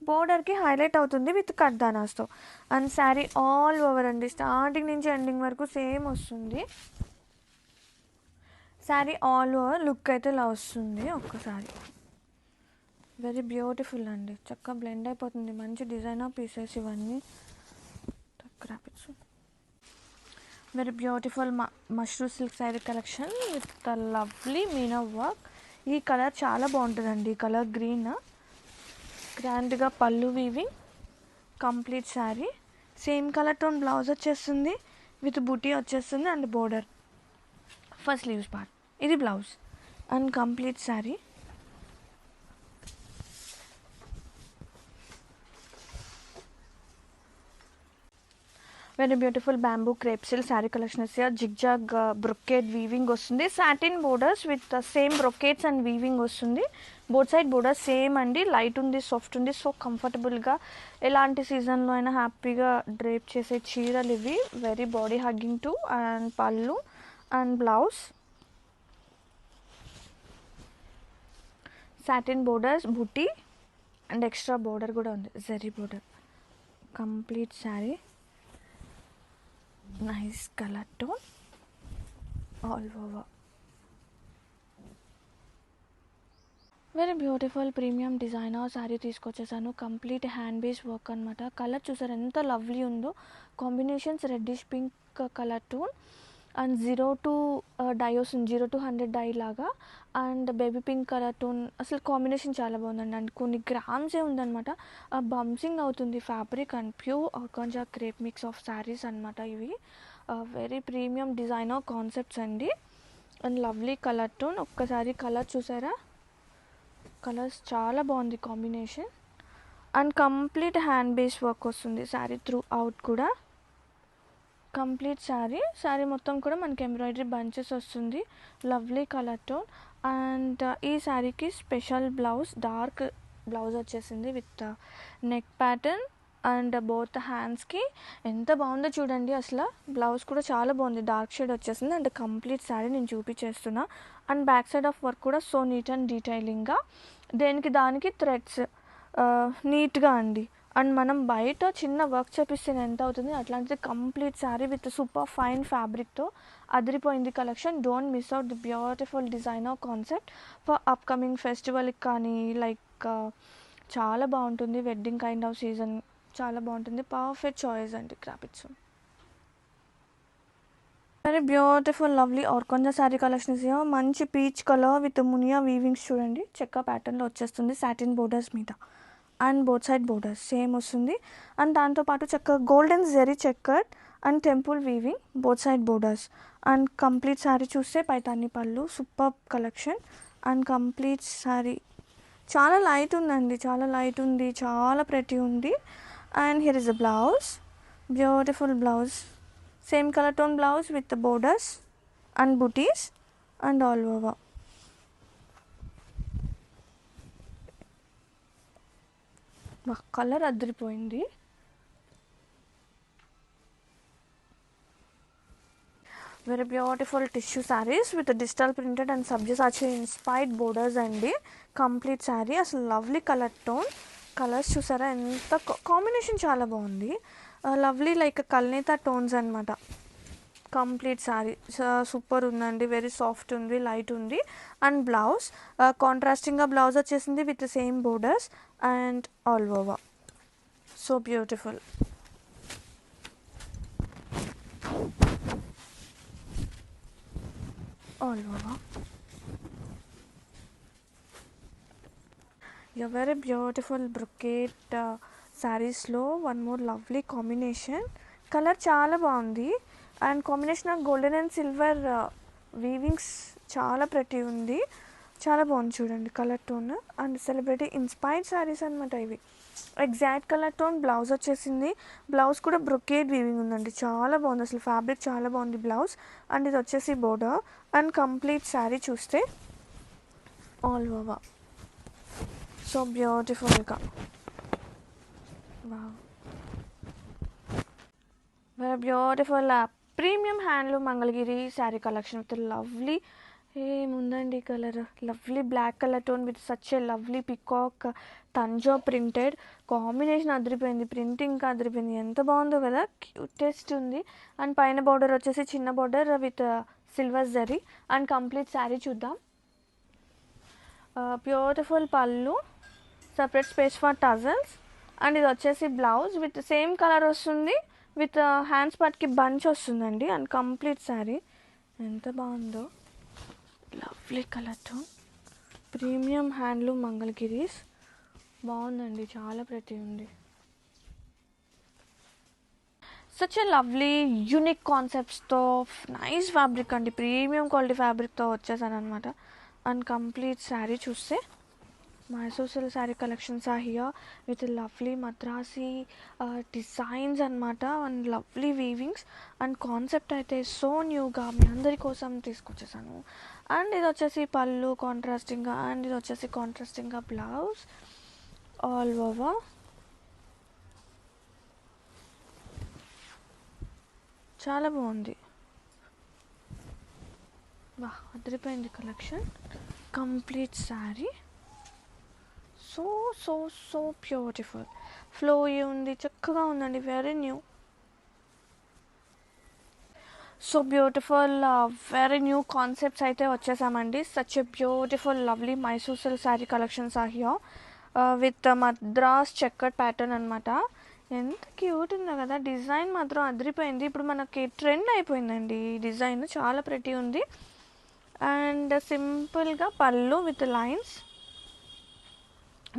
Speaker 1: బోర్డర్కి హైలైట్ అవుతుంది విత్ కర్దానాస్తో. అండ్ శారీ ఆల్ ఓవర్ అండి, స్టార్టింగ్ నుంచి ఎండింగ్ వరకు సేమ్ వస్తుంది. శారీ ఆల్ ఓవర్ లుక్ అయితే ఇలా వస్తుంది. ఒక్కసారి వెరీ బ్యూటిఫుల్ అండి, చక్కగా బ్లెండ్ అయిపోతుంది. మంచి డిజైనర్ పీసెస్ ఇవన్నీ. Very beautiful mashru silk sari collection with the lovely meena work. ఈ కలర్ చాలా బాగుంటుందండి, ఈ కలర్ గ్రీన్. గ్రాండ్గా pallu weaving, complete sari same colour tone. Blouse వచ్చేస్తుంది విత్ బూటీ వచ్చేస్తుంది and border first sleeves part. ఇది blouse and complete sari. Very beautiful bamboo crepe silk sari collection zigzag brocade weaving వస్తుంది. Satin borders with same brocades and weaving వస్తుంది. Both side border same అండి. Light ఉంది, soft ఉంది, so కంఫర్టబుల్గా ఎలాంటి సీజన్లో అయినా హ్యాపీగా డ్రేప్ చేసే చీరలు ఇవి. Very body hugging too. And pallu and blouse satin borders, buti and extra border కూడా ఉంది, zari border. Complete sari nice colour tone all over. Very beautiful premium designer sari తీసుకొచ్చేసాను. కంప్లీట్ హ్యాండ్ బేస్ వర్క్ అనమాట. కలర్ చూసారు ఎంత లవ్లీ ఉందో. Combinations reddish pink colour tone and 0 to dye వస్తుంది, 0 to 100 die లాగా. And baby pink colour tone. అసలు combination చాలా బాగుందండి. అండ్ కొన్ని గ్రామ్సే ఉందన్నమాట. బంసింగ్ అవుతుంది fabric. And pure organza crepe mix of saris అనమాట ఇవి. వెరీ ప్రీమియం డిజైనర్ కాన్సెప్ట్స్ అండి. And lovely colour tone. ఒక్కసారి కలర్ చూసారా, కలర్స్ చాలా బాగుంది combination. And complete hand base work వస్తుంది శారీ త్రూ అవుట్ కూడా. కంప్లీట్ శారీ మొత్తం కూడా మనకి ఎంబ్రాయిడరీ బంచెస్ వస్తుంది. Lovely colour tone. అండ్ ఈ శారీకి స్పెషల్ బ్లౌజ్, డార్క్ బ్లౌజ్ వచ్చేసింది with neck pattern. And both హ్యాండ్స్కి ఎంత బాగుందో చూడండి. అసలు బ్లౌజ్ కూడా చాలా బాగుంది, డార్క్ షేడ్ వచ్చేసింది. అండ్ కంప్లీట్ శారీ నేను చూపించేస్తున్నా. And back side of work కూడా సో నీట్ అండ్ డీటెయిలింగ్గా, దేనికి దానికి థ్రెడ్స్ నీట్గా అండి. అండ్ మనం బయట చిన్న వర్క్ చేపిస్తే ఎంత అవుతుంది, అట్లాంటిది complete sari with super fine ఫ్యాబ్రిక్తో అదిరిపోయింది collection. Don't miss out the beautiful designer concept for upcoming ఫెస్టివల్కి కానీ లైక్ చాలా బాగుంటుంది. వెడ్డింగ్ కైండ్ ఆఫ్ సీజన్ చాలా బాగుంటుంది. పర్ఫెక్ట్ చాయిస్ అండి క్రాపిట్స్. Very beautiful lovely organza sari collection. మంచి peach colour with muniya weavings చూడండి. చెక్క ప్యాటర్న్లో వచ్చేస్తుంది సాటిన్ బోర్డర్స్ మీద. And both side borders same వస్తుంది. అండ్ దాంతోపాటు చెక్క golden zari checkered and temple weaving both side borders. And complete sari చూస్తే Paithani pallu super collection. And complete sari చాలా లైట్ ఉందండి, చాలా లైట్ ఉంది, చాలా ప్రెటీ ఉంది. And here is a blouse, beautiful blouse, same colour tone blouse with borders and butis and all over. Colour అదిరిపోయింది. Very beautiful tissue saris with digital printed and Sabyasachi inspired borders అండి. Complete sari అసలు lovely colour tone. Colours చూసారా ఎంత combination చాలా బాగుంది. Lovely like కల్నేత tones అనమాట. Complete sari super ఉందండి. వెరీ సాఫ్ట్ ఉంది, లైట్ ఉంది. అండ్ బ్లౌజ్ కాంట్రాస్టింగ్గా బ్లౌజ్ వచ్చేసింది with same borders and all over. So beautiful. All over. You very beautiful brocade శారీస్లో one more lovely combination. Colour చాలా బాగుంది. And combination of golden and silver weavings చాలా ప్రతి ఉంది, చాలా బాగుంది చూడండి colour tone. And celebrity inspired saris అనమాట ఇవి. ఎగ్జాక్ట్ కలర్ టోన్ బ్లౌజ్ వచ్చేసింది. బ్లౌజ్ కూడా బ్రొకేడ్ వీవింగ్ ఉందండి, చాలా బాగుంది అసలు ఫ్యాబ్రిక్ చాలా బాగుంది బ్లౌజ్. అండ్ ఇది వచ్చేసి బోర్డర్. అండ్ కంప్లీట్ శారీ చూస్తే ఆల్ ఓవర్ సో బ్యూటిఫుల్గా. Wow, very beautiful premium handloom Mangalagiri sari collection with lovely ఏముందండి colour, lovely black colour tone with such a lovely peacock Tanjore printed. Combination అదిరిపోయింది, ప్రింటింగ్ అదిరిపోయింది, ఎంత బాగుందో కదా, క్యూటెస్ట్ ఉంది. అండ్ పైన బార్డర్ వచ్చేసి చిన్న border with silver zari. And complete sari చూద్దాం. Beautiful pallu, separate space for tassels. And ఇది వచ్చేసి బ్లౌజ్ విత్ సేమ్ కలర్ వస్తుంది విత్ హ్యాండ్స్ పార్ట్కి బంచ్ వస్తుందండి. అండ్ కంప్లీట్ శారీ ఎంత బాగుందో, lovely colour tone, premium handloom Mangalagiris. బాగుందండి, చాలా ప్రతి ఉంది. సచ్ ఏ లవ్లీ యూనిక్ కాన్సెప్ట్స్తో నైస్ ఫ్యాబ్రిక్ అండి, ప్రీమియం క్వాలిటీ ఫ్యాబ్రిక్తో వచ్చేసాను అనమాట. అండ్ కంప్లీట్ శారీ చూస్తే Mysore silk sari collections are here with lovely Madrasi designs అనమాట. And lovely weavings. And concept అయితే సో న్యూగా మీ అందరి కోసం తీసుకొచ్చేసాను. అండ్ ఇది వచ్చేసి పళ్ళు కాంట్రాస్టింగ్గా, అండ్ ఇది వచ్చేసి కాంట్రాస్టింగ్గా బ్లౌజ్ ఆల్ ఓవర్. చాలా బాగుంది, వా అదిరిపోయింది collection. Complete sari so so so beautiful, flowy ఉంది, చక్కగా ఉందండి, very new. So beautiful very new concepts అయితే వచ్చేసామండి. Such a beautiful lovely Mysore silk sari collections are here with Madras checked pattern అనమాట. ఎంత క్యూట్ ఉందో కదా, డిజైన్ మాత్రం అదిరిపోయింది. ఇప్పుడు మనకి ట్రెండ్ అయిపోయిందండి ఈ డిజైన్, చాలా ప్రెటీ ఉంది. అండ్ సింపుల్గా pallu with lines,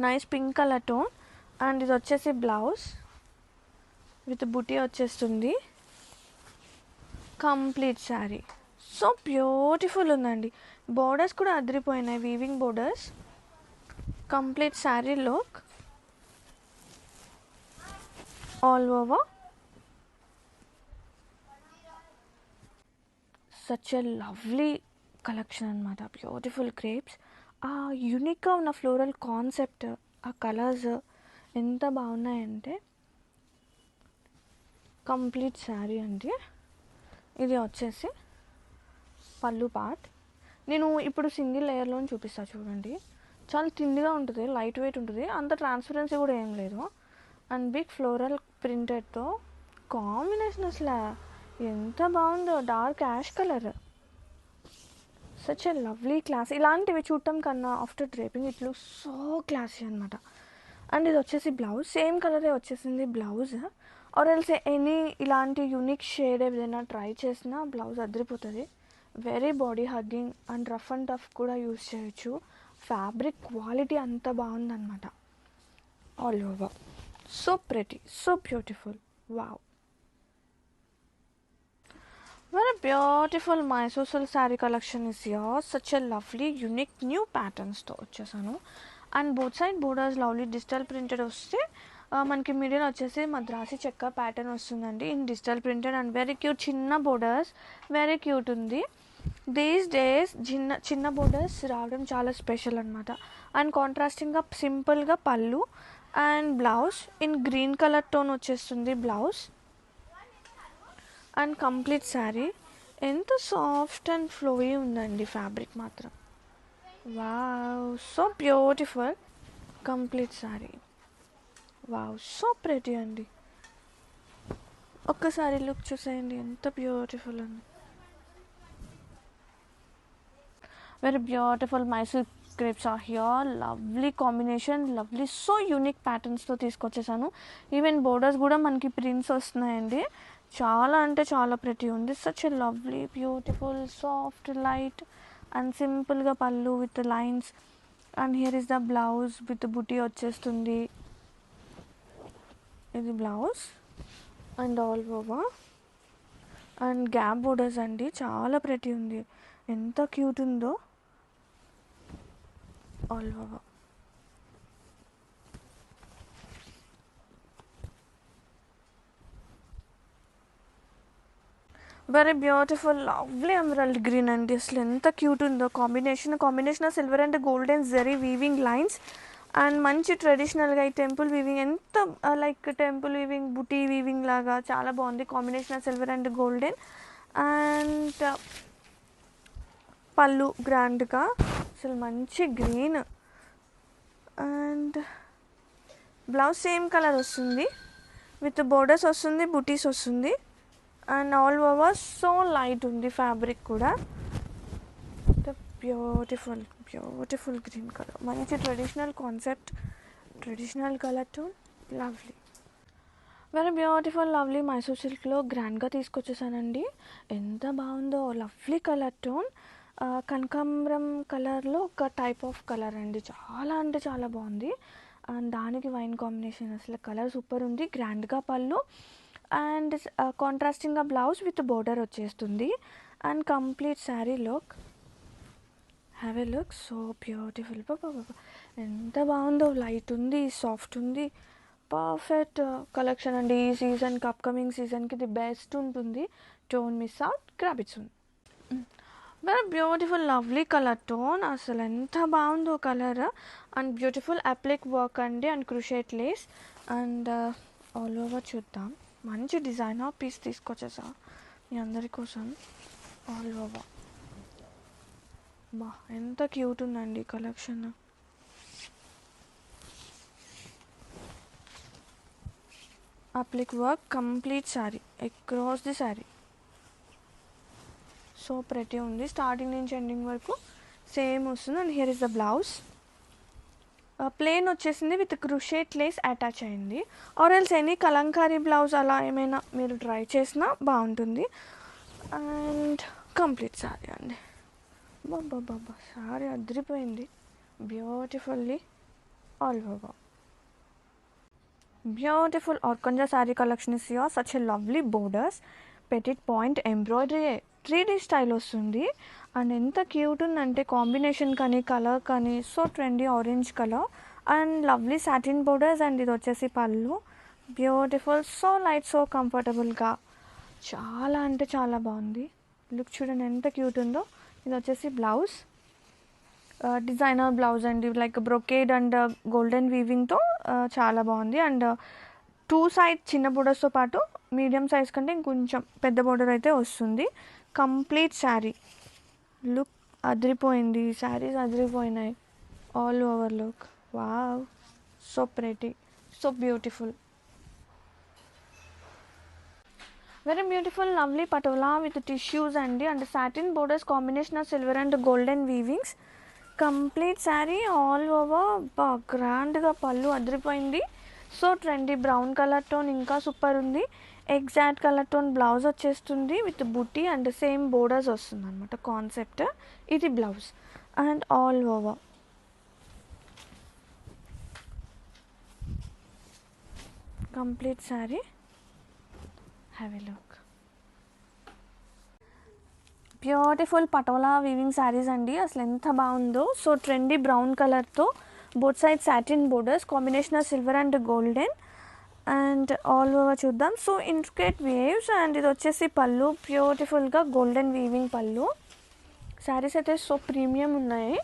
Speaker 1: nice pink colour tone. And ఇది వచ్చేసి బ్లౌజ్ విత్ బుటీ వచ్చేస్తుంది. కంప్లీట్ శారీ సో బ్యూటిఫుల్ ఉందండి. బోర్డర్స్ కూడా అదిరిపోయినాయి, weaving borders. Complete sari look all over. Such a lovely collection అనమాట. బ్యూటిఫుల్ క్రేప్స్, ఆ యూనిక్గా ఉన్న ఫ్లోరల్ కాన్సెప్ట్, ఆ కలర్స్ ఎంత బాగున్నాయంటే. కంప్లీట్ శారీ అండి. ఇది వచ్చేసి పళ్ళు పార్ట్. నేను ఇప్పుడు సింగిల్ లేయర్లో చూపిస్తాను చూడండి. చాలా థిన్గా ఉంటుంది, లైట్ వెయిట్ ఉంటుంది, అంత ట్రాన్స్పరెన్సీ కూడా ఏం లేదు. అండ్ బిగ్ ఫ్లోరల్ ప్రింటెడ్తో కాంబినేషన్ అసలు ఎంత బాగుందో, dark ash colour. Such a lovely class. ఇలాంటివి చూడటం కన్నా after draping it looks so classy అనమాట. అండ్ ఇది వచ్చేసి బ్లౌజ్, సేమ్ కలరే వచ్చేసింది బ్లౌజ్. ఆర్ ఎల్స్ ఎనీ ఇలాంటి యూనిక్ షేడ్ ఏదైనా ట్రై చేసినా బ్లౌజ్ అదిరిపోతుంది. Very body hugging and rough and tough కూడా యూజ్ చేయొచ్చు. ఫ్యాబ్రిక్ క్వాలిటీ అంత బాగుందన్నమాట. All over so pretty, so beautiful. Wow, very beautiful Mysore silk saree collection is here. Such a lovely unique new patterns తో వచ్చేసాను. And both side borders lovely digital printed వస్తే మనకి middle వచ్చేసి మద్రాసి చెక్క pattern వస్తుందండి in digital printed. And very cute చిన్న borders, very cute ఉంది. These days చిన్న బోర్డర్స్ రావడం చాలా స్పెషల్ అనమాట. అండ్ కాంట్రాస్టింగ్గా సింపుల్గా పళ్ళు and blouse in green colour tone వచ్చేస్తుంది బ్లౌజ్. అండ్ కంప్లీట్ శారీ ఎంత సాఫ్ట్ అండ్ ఫ్లోయీ ఉందండి ఫ్యాబ్రిక్ మాత్రం. Wow, so beautiful. Complete sari wow, so pretty అండి. ఒక్కసారి లుక్ చూసేయండి ఎంత బ్యూటిఫుల్ ఉంది. Very beautiful Mysore crepes are here. Lovely combination, lovely so unique ప్యాటర్న్స్తో తీసుకొచ్చేసాను. ఈవెన్ బోర్డర్స్ కూడా మనకి ప్రింట్స్ వస్తున్నాయండి. చాలా అంటే చాలా ప్రెటీ ఉంది. Such a lovely beautiful soft light and సింపుల్గా pallu with lines. And here is the blouse with buti వచ్చేస్తుంది. ఇది blouse and all over. And gap borders అండి, చాలా ప్రెటీ ఉంది, ఎంత క్యూట్ ఉందో. All over very beautiful lovely emerald green అండి. అసలు ఎంత క్యూట్ ఉందో combination silver and golden zari weaving lines. And మంచి ట్రెడిషనల్గా ఈ టెంపుల్ వీవింగ్, ఎంత లైక్ టెంపుల్ వీవింగ్ బుటీ వీవింగ్ లాగా చాలా బాగుంది. Combination silver and golden. And pallu గ్రాండ్గా అసలు మంచి green. And blouse same colour వస్తుంది విత్ బోర్డర్స్ వస్తుంది, బుటీస్ వస్తుంది. And all over so light ఉంది ఫ్యాబ్రిక్ కూడా. బ్యూటిఫుల్ బ్యూటిఫుల్ గ్రీన్ కలర్, మంచి traditional concept, traditional colour tone, lovely. Very beautiful lovely Mysore సిల్క్లో గ్రాండ్గా తీసుకొచ్చేసానండి. ఎంత బాగుందో, లవ్లీ కలర్ టోన్, కనకాంబరం కలర్లో ఒక టైప్ ఆఫ్ కలర్ అండి. చాలా అంటే చాలా బాగుంది. అండ్ దానికి వైన్ కాంబినేషన్ అసలు కలర్ సూపర్ ఉంది. గ్రాండ్గా పళ్ళు అండ్ కాంట్రాస్టింగ్గా బ్లౌజ్ విత్ బోర్డర్ వచ్చేస్తుంది. And complete sari look, have a look so beautiful. ఎంత బాగుందో, లైట్ ఉంది, సాఫ్ట్ ఉంది, పర్ఫెక్ట్ కలెక్షన్ అండి. ఈ సీజన్కి, అప్కమింగ్ సీజన్కి ఇది బెస్ట్ ఉంటుంది. Don't miss out, grab it soon. Very beautiful lovely colour tone, అసలు ఎంత బాగుందో colour. And beautiful appliqué work అండి and crochet lace. And all over చూద్దాం. మంచి డిజైనర్ పీస్ తీసుకొచ్చేసా మీ అందరి కోసం. ఆల్ ఓవర్ బా ఎంత క్యూట్ ఉందండి collection. అప్లిక్ work complete sari across the sari. So pretty ఉంది, స్టార్టింగ్ నుంచి ఎండింగ్ వరకు సేమ్ వస్తుంది. And here is the blouse. Plain వచ్చేసింది విత్ క్రూషేట్ లేస్ అటాచ్ అయింది. Are else any Kalamkari blouse అలా ఏమైనా మీరు ట్రై చేసినా బాగుంటుంది. అండ్ కంప్లీట్ సారీ అండి. బాబా సారీ అదిరిపోయింది, beautifully all over. Beautiful organza saree collection is here. Such a lovely borders, petit point embroidery 3D style వస్తుంది. అండ్ ఎంత క్యూట్ ఉందంటే కాంబినేషన్ కానీ కలర్ కానీ so trendy orange colour and lovely satin borders. And ఇది వచ్చేసి pallu, beautiful, so light, so కంఫర్టబుల్గా, చాలా అంటే చాలా బాగుంది. లుక్ చూడండి ఎంత క్యూట్ ఉందో. ఇది వచ్చేసి బ్లౌజ్, డిజైనర్ బ్లౌజ్ అండి, లైక్ బ్రొకేడ్ అండ్ గోల్డెన్ వీవింగ్తో చాలా బాగుంది. అండ్ 2 సైడ్ చిన్న బోర్డర్స్తో పాటు మీడియం సైజ్ కంటే ఇంకొంచెం పెద్ద బోర్డర్ అయితే వస్తుంది. కంప్లీట్ శారీ లుక్ అదిరిపోయింది, శారీస్ అదిరిపోయినాయి, all over look. Wow, so pretty, so beautiful. Very beautiful lovely patola with tissues అండి. And satin borders combination of silver and golden weavings. Complete sari all over గ్రాండ్గా, పళ్ళు అదిరిపోయింది, so trendy brown colour tone ఇంకా super ఉంది. Exact colour tone blouse వచ్చేస్తుంది with butti and same borders వస్తుంది అనమాట concept. ఇది blouse and all over complete sari. Have a look. Beautiful patola weaving saris అండి, అసలు ఎంత బాగుందో. సో ట్రెండీ బ్రౌన్ కలర్తో both side satin borders combination of silver and golden and all over చూద్దాం. So intricate waves. అండ్ ఇది వచ్చేసి పళ్ళు, బ్యూటిఫుల్గా గోల్డెన్ వీవింగ్ పళ్ళు. శారీస్ అయితే సో ప్రీమియం ఉన్నాయి.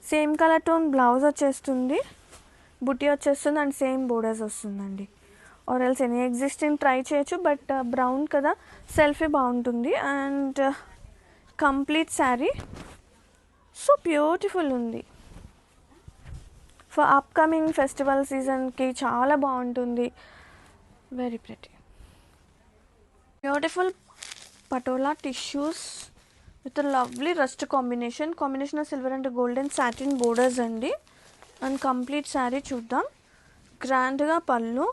Speaker 1: సేమ్ కలర్ టోన్ బ్లౌజ్ వచ్చేస్తుంది, బుట్టి వచ్చేస్తుంది అండ్ సేమ్ బోర్డర్స్ వస్తుందండి. Or else any existing try చేయొచ్చు, బట్ బ్రౌన్ కదా సెల్ఫీ బాగుంటుంది. And complete sari so beautiful ఉంది. ఫర్ అప్కమింగ్ ఫెస్టివల్ సీజన్కి చాలా బాగుంటుంది. Very pretty beautiful patola tissues with lovely rust combination of silver and golden satin borders అండి. And complete sari చూద్దాం. గ్రాండ్గా పళ్ళు,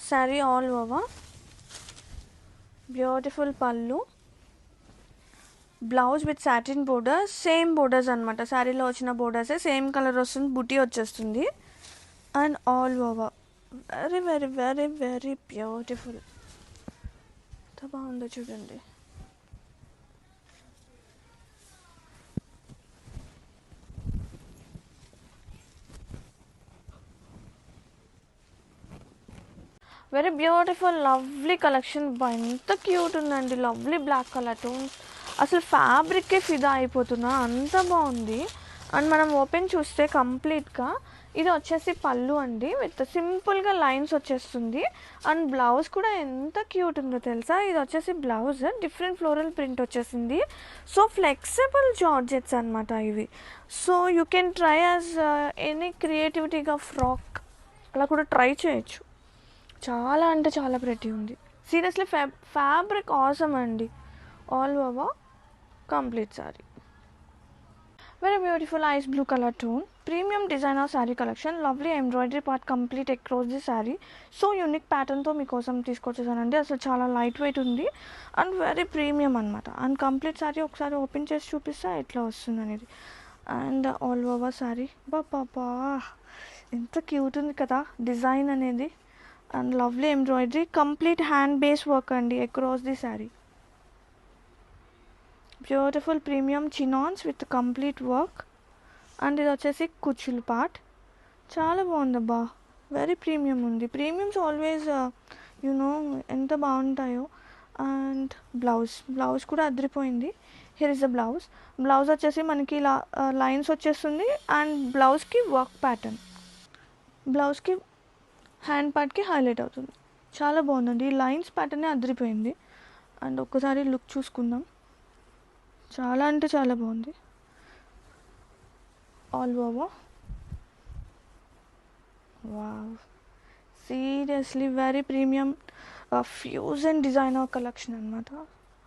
Speaker 1: శారీ ఆల్ ఓవర్ బ్యూటిఫుల్ పళ్ళు, blouse with satin borders, same borders అనమాట, శారీలో వచ్చిన బోర్డర్సే సేమ్ కలర్ వస్తుంది, బుటీ వచ్చేస్తుంది and all over very very very very beautiful. ఎంత బాగుందో చూడండి. Very beautiful lovely collection. ఎంత క్యూట్ ఉందండి, లవ్లీ బ్లాక్ కలర్ టోన్. అసలు ఫ్యాబ్రిక్కే ఫిదా అయిపోతున్నా, అంత బాగుంది. అండ్ మనం ఓపెన్ చూస్తే కంప్లీట్గా ఇది వచ్చేసి పళ్ళు అండి, విత్ సింపుల్గా లైన్స్ వచ్చేస్తుంది. అండ్ బ్లౌజ్ కూడా ఎంత క్యూట్ ఉందో తెలుసా. ఇది వచ్చేసి బ్లౌజ్ డిఫరెంట్ ఫ్లోరల్ ప్రింట్ వచ్చేసింది. సో ఫ్లెక్సిబుల్ జార్జెట్స్ అనమాట ఇవి. So you can try as any క్రియేటివిటీగా ఫ్రాక్ అలా కూడా ట్రై చేయొచ్చు. చాలా అంటే చాలా ప్రెటీ ఉంది, సీరియస్లీ. ఫ్యాబ్రిక్ ఆసమ్ అండి, all over complete sari. Very beautiful ice blue colour tone, premium designer sari collection, lovely embroidery part complete across the sari. So unique ప్యాటర్న్తో మీకోసం తీసుకొచ్చేసానండి. అసలు చాలా లైట్ వెయిట్ ఉంది అండ్ వెరీ ప్రీమియం అనమాట. అండ్ కంప్లీట్ శారీ ఒకసారి ఓపెన్ చేసి చూపిస్తా ఎట్లా వస్తుంది అనేది. అండ్ ఆల్ ఓవర్ శారీ బాబా ఎంత క్యూట్ ఉంది కదా డిజైన్ అనేది. And lovely embroidery, complete hand base work అండి across the sari. Beautiful premium chinons with complete work. And ఇది వచ్చేసి కుచ్చులు పార్ట్, చాలా బాగుందబ్బా, వెరీ ప్రీమియం ఉంది. ప్రీమియమ్స్ ఆల్వేస్ యూనో ఎంత బాగుంటాయో. అండ్ బ్లౌజ్ కూడా అదిరిపోయింది. హియర్ ఇస్ ద బ్లౌజ్ వచ్చేసి మనకి ఇలా లైన్స్ వచ్చేస్తుంది అండ్ బ్లౌజ్కి వర్క్ ప్యాటర్న్, బ్లౌజ్కి హ్యాండ్ పార్ట్కి హైలైట్ అవుతుంది. చాలా బాగుందండి, ఈ లైన్స్ ప్యాటర్నే అదిరిపోయింది. అండ్ ఒక్కసారి లుక్ చూసుకుందాం, చాలా అంటే చాలా బాగుంది. All over wow, seriously very premium fusion designer collection అనమాట.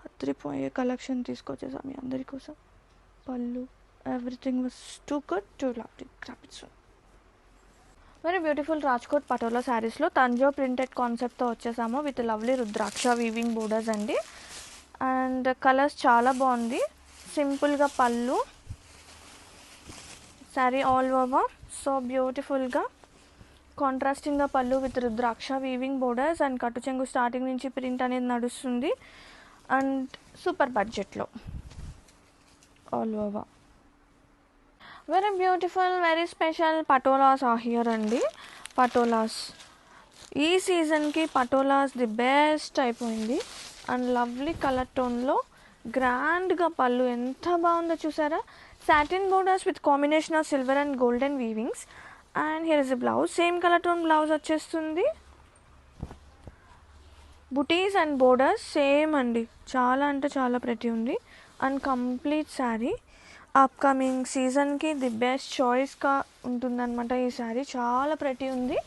Speaker 1: అదిరిపోయే కలెక్షన్ తీసుకొచ్చేసాం మీ అందరి కోసం. పళ్ళు everything was too good to love it. Very beautiful Rajkot patola శారీస్లో తంజో ప్రింటెడ్ కాన్సెప్ట్తో వచ్చేసాము with lovely rudraksha weaving borders అండి. అండ్ కలర్స్ చాలా బాగుంది. సింపుల్గా పళ్ళు, శారీ ఆల్ ఓవర్ సో బ్యూటిఫుల్గా కాంట్రాస్టింగ్గా pallu with rudraksha weaving borders and కట్టు చెంగు స్టార్టింగ్ నుంచి ప్రింట్ అనేది నడుస్తుంది. అండ్ సూపర్ బడ్జెట్లో all over. Very beautiful very special patolas are here అండి. పటోలాస్ ఈ సీజన్కి పటోలాస్ ది బెస్ట్ అయిపోయింది. అండ్ లవ్లీ కలర్ టోన్లో గ్రాండ్గా పళ్ళు ఎంత బాగుందో చూసారా. Satin borders with combination of silver and golden weavings. And here is the blouse, same colour tone blouse వచ్చేస్తుంది. బుటీస్ అండ్ బోర్డర్స్ సేమ్ అండి, చాలా అంటే చాలా ప్రెటీ ఉంది. అండ్ కంప్లీట్ శారీ అప్కమింగ్ సీజన్కి ది బెస్ట్ చాయిస్గా ఉంటుందన్నమాట. ఈ శారీ చాలా ప్రెటీ ఉంది.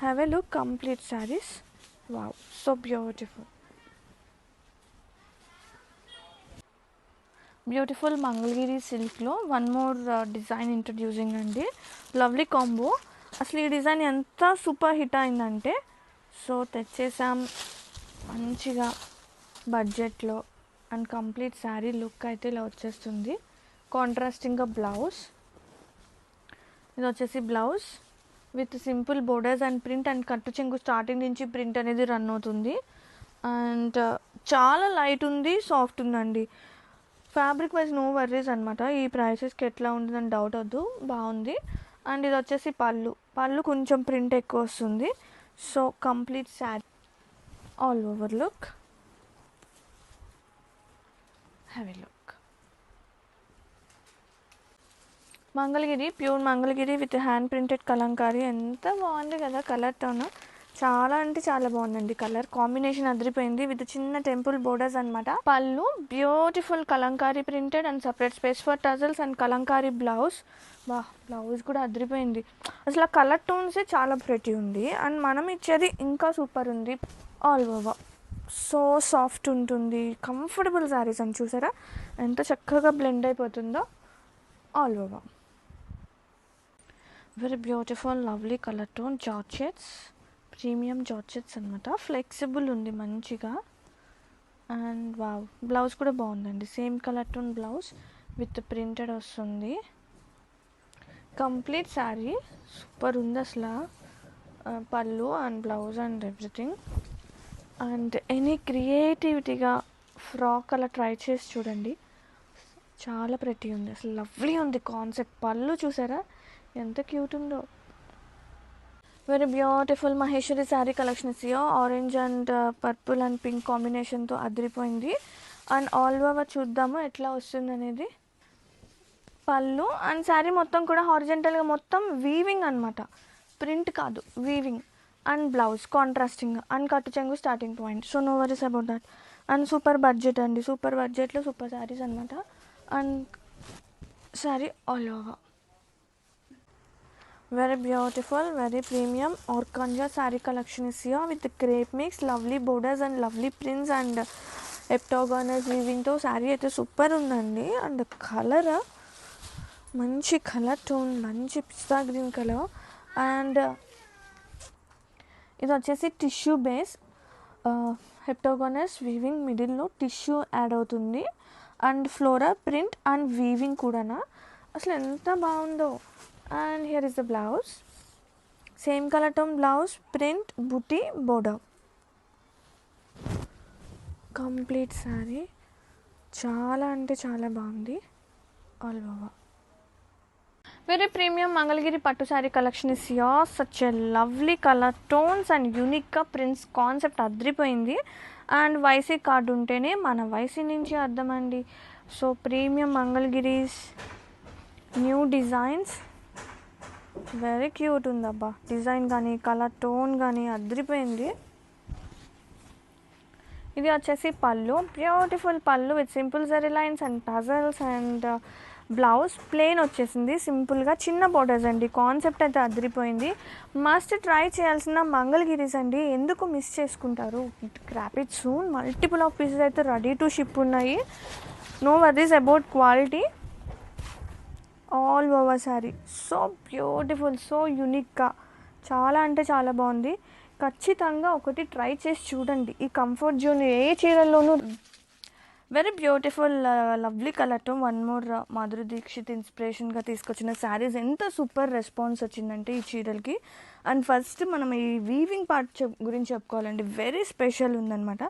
Speaker 1: Have a look complete saris. Wow so beautiful. Beautiful Mangalagiri సిల్క్లో వన్ మోర్ డిజైన్ ఇంట్రడ్యూసింగ్ అండి. Lovely combo. అసలు ఈ డిజైన్ ఎంత సూపర్ హిట్ అయిందంటే సో తెచ్చేసాం మంచిగా బడ్జెట్లో. అండ్ కంప్లీట్ శారీ లుక్ అయితే ఇలా వచ్చేస్తుంది. కాంట్రాస్టింగ్గా బ్లౌజ్, ఇది వచ్చేసి blouse with simple borders and print and కట్టు చెంగు స్టార్టింగ్ నుంచి ప్రింట్ అనేది రన్ అవుతుంది. అండ్ చాలా లైట్ ఉంది, సాఫ్ట్ ఉందండి. ఫ్యాబ్రిక్ వైజ్ నో వర్రీస్ అనమాట. ఈ ప్రైసెస్కి ఎట్లా ఉంటుందని డౌట్ వద్దు, బాగుంది. అండ్ ఇది వచ్చేసి పళ్ళు కొంచెం ప్రింట్ ఎక్కువ వస్తుంది. So complete sari all over look. Have a look. Mangalagiri pure Mangalagiri with hand printed Kalamkari. ఎంత బాగుంది కదా కలర్ టోన్, చాలా అంటే చాలా బాగుందండి. కలర్ కాంబినేషన్ అదిరిపోయింది విత్ చిన్న టెంపుల్ బోర్డర్స్ అనమాట. పళ్ళు beautiful Kalamkari printed and separate space for tassels and Kalamkari blouse. Blouse కూడా అదిరిపోయింది. అసలు ఆ కలర్ టోన్సే చాలా ప్రెటీ ఉంది. అండ్ మనం ఇచ్చేది ఇంకా సూపర్ ఉంది. ఆల్ ఓవర్ సో సాఫ్ట్ ఉంటుంది, కంఫర్టబుల్ శారీస్ అని చూసారా ఎంత చక్కగా బ్లెండ్ అయిపోతుందో. All over very beautiful lovely colour tone georgettes, premium georgettes అనమాట. ఫ్లెక్సిబుల్ ఉంది మంచిగా. అండ్ వావ్ బ్లౌజ్ కూడా బాగుందండి. Same colour tone blouse with printed వస్తుంది. కంప్లీట్ శారీ సూపర్ ఉంది అసలు. Pallu and blouse and everything. And any క్రియేటివిటీగా ఫ్రాక్ అలా ట్రై చేసి చూడండి, చాలా ప్రెటీ ఉంది అసలు. లవ్లీ ఉంది కాన్సెప్ట్. పళ్ళు చూసారా ఎంత క్యూట్ ఉందో. Very beautiful Maheshwari sari collection is here. Orange and purple and pink కాంబినేషన్తో అదిరిపోయింది. అండ్ ఆల్ ఓవర్ చూద్దాము ఎట్లా వస్తుంది అనేది. పళ్ళు అండ్ శారీ మొత్తం కూడా హారిజెంటల్గా మొత్తం వీవింగ్ అనమాట, ప్రింట్ కాదు weaving. And blouse contrasting and కట్టు చెంగు starting point. So no worries about that. And super budget అండి, సూపర్ బడ్జెట్లో సూపర్ శారీస్ అనమాట. And sari all over very beautiful very premium organza saree collection is here with the crepe mix, lovely borders and lovely prints and heptagonal weaving తో saree అయితే super ఉందండి. And colour మంచి colour tone, మంచి పిస్తా green colour. And ఇది వచ్చేసి tissue base, హెప్టాగోనస్ weaving మిడిల్లో tissue add అవుతుంది. And floral print and weaving కూడా అసలు ఎంత బాగుందో. And here is the blouse, same color tone blouse, print, booty, border. Complete saree చాలా అంటే చాలా బాగుంది. All over very premium Mangalagiri పట్టు sari collection is here. Such a lovely colour tones and యూనిక్గా ప్రింట్స్ కాన్సెప్ట్ అదిరిపోయింది. అండ్ వైసీ కార్డు ఉంటేనే మన YC నుంచి అర్థం అండి. So premium Mangalagiris new designs very cute ఉందబ్బా. డిజైన్ కానీ కలర్ టోన్ కానీ అదిరిపోయింది. ఇది వచ్చేసి pallu, beautiful pallu with simple zari lines and tassels and blouse plain వచ్చేసింది సింపుల్గా, చిన్న బోర్డర్స్ అండి. కాన్సెప్ట్ అయితే అదిరిపోయింది. మస్ట్ ట్రై చేయాల్సిన మంగళగిరీస్ అండి. ఎందుకు మిస్ చేసుకుంటారు? It grab it soon. Multiple of pieces అయితే రెడీ టు షిప్ ఉన్నాయి. No worries about quality. All over sari so beautiful, so యూనిక్గా, చాలా అంటే చాలా బాగుంది. ఖచ్చితంగా ఒకటి ట్రై చేసి చూడండి. ఈ కంఫర్ట్ జోన్ ఏ చీరల్లోనూ. వెరీ బ్యూటిఫుల్ లవ్లీ కలర్తో వన్ మోర్ మాధురి దీక్షిత్ ఇన్స్పిరేషన్గా తీసుకొచ్చిన శారీస్. ఎంత సూపర్ రెస్పాన్స్ వచ్చిందంటే ఈ చీరలకి. అండ్ ఫస్ట్ మనం ఈ వీవింగ్ పార్ట్ గురించి చెప్పుకోవాలండి. వెరీ స్పెషల్ ఉందన్నమాట.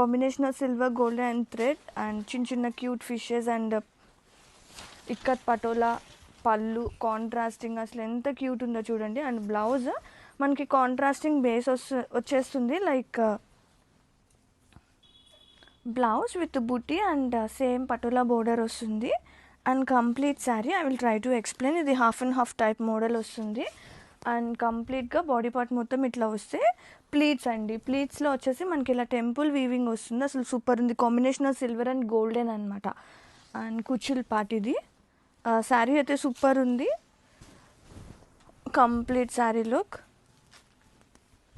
Speaker 1: Combination of silver, gold and thread and చిన్న చిన్న cute fishes and ikat patola pallu contrasting, అసలు ఎంత క్యూట్ ఉందో చూడండి. అండ్ బ్లౌజ్ మనకి కాంట్రాస్టింగ్ బేస్ వచ్చేస్తుంది, like blouse with buti and same patola border వస్తుంది. And complete sari I will try to explain. ఇది half and half type model వస్తుంది. అండ్ కంప్లీట్గా బాడీ పార్ట్ మొత్తం ఇట్లా వస్తే ప్లీట్స్ అండి. ప్లీట్స్లో వచ్చేసి మనకి ఇలా టెంపుల్ వీవింగ్ వస్తుంది. అసలు సూపర్ ఉంది. Combination of silver and golden అనమాట. అండ్ కుచ్చిల్ పార్ట్ ఇది. శారీ అయితే సూపర్ ఉంది. Complete sari look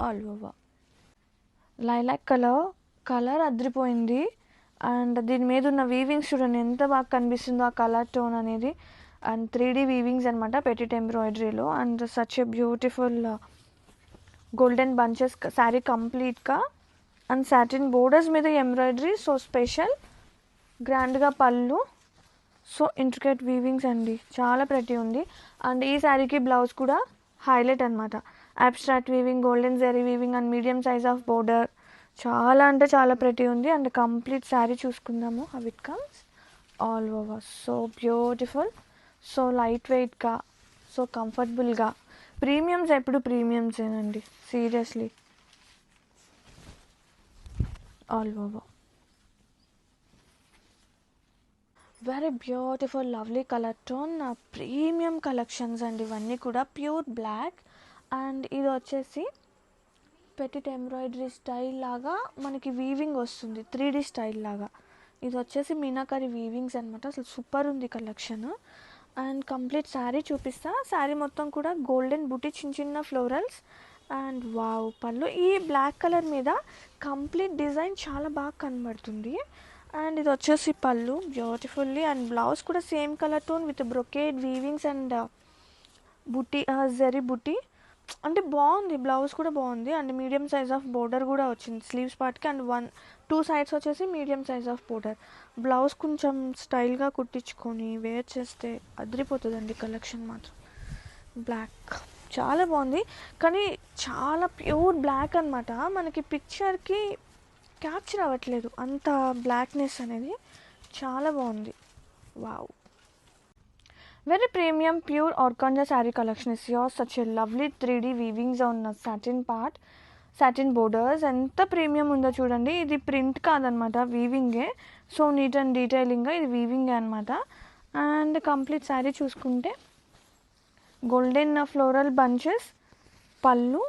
Speaker 1: all over lilac colour అదిరిపోయింది. అండ్ దీని మీద ఉన్న వీవింగ్స్ చూడండి ఎంత బాగా కనిపిస్తుందో ఆ కలర్ టోన్ అనేది. అండ్ 3D వీవింగ్స్ అనమాట పెటిట్ ఎంబ్రాయిడరీలో. And such a beautiful golden bunches sari కంప్లీట్గా. అండ్ సాటిన్ బోర్డర్స్ మీద ఎంబ్రాయిడరీ సో స్పెషల్. గ్రాండ్గా పళ్ళు, సో ఇంట్రికేట్ వీవింగ్స్ అండి, చాలా ప్రతి ఉంది. అండ్ ఈ శారీకి బ్లౌజ్ కూడా హైలైట్ అనమాట. Abstract weaving, golden zari weaving and medium size of border. చాలా అంటే చాలా ప్రతి ఉంది. అండ్ కంప్లీట్ శారీ చూసుకుందాము. How it comes all over so beautiful, so light వెయిట్గా, సో కంఫర్టబుల్గా. ప్రీమియమ్స్ ఎప్పుడు ప్రీమియమ్సేనండి seriously. All over very beautiful lovely colour tone. Premium collections అండి ఇవన్నీ కూడా. Pure black. అండ్ ఇది వచ్చేసి పెటిట్ ఎంబ్రాయిడరీ స్టైల్ లాగా మనకి వీవింగ్ వస్తుంది, 3D స్టైల్ లాగా. ఇది వచ్చేసి మీనాకరి వీవింగ్స్ అనమాట. అసలు సూపర్ ఉంది కలెక్షన్. అండ్ కంప్లీట్ శారీ చూపిస్తా. శారీ మొత్తం కూడా గోల్డెన్ బుటీ, చిన్న చిన్న ఫ్లోరల్స్. అండ్ వావ్ పళ్ళు ఈ బ్లాక్ కలర్ మీద కంప్లీట్ డిజైన్ చాలా బాగా కనబడుతుంది. అండ్ ఇది వచ్చేసి పళ్ళు బ్యూటిఫుల్లీ. అండ్ బ్లౌజ్ కూడా same colour tone with brocade weavings and buti, zari buti. అంటే బాగుంది, బ్లౌజ్ కూడా బాగుంది. And medium size of border కూడా వచ్చింది స్లీవ్స్ పార్ట్కి. అండ్ 2 సైడ్స్ వచ్చేసి medium size of border. Blouse కొంచెం స్టైల్గా కుట్టించుకొని వేర్ చేస్తే అదిరిపోతుందండి కలెక్షన్ మాత్రం. బ్లాక్ చాలా బాగుంది, కానీ చాలా ప్యూర్ బ్లాక్ అనమాట. మనకి పిక్చర్కి క్యాప్చర్ అవ్వట్లేదు అంత బ్లాక్నెస్ అనేది. చాలా బాగుంది. Wow very premium pure organza sari collection is your. Such a lovely 3D వీవింగ్స్ ఉన్న సాటిన్ పార్ట్, సాటిన్ బోర్డర్స్. ఎంత ప్రీమియం ఉందో చూడండి. ఇది ప్రింట్ కాదనమాట, వీవింగే. సో నీట్ అండ్ డీటెయిలింగ్గా ఇది వీవింగే అనమాట. అండ్ కంప్లీట్ శారీ చూసుకుంటే గోల్డెన్ ఫ్లోరల్ బంచెస్, పళ్ళు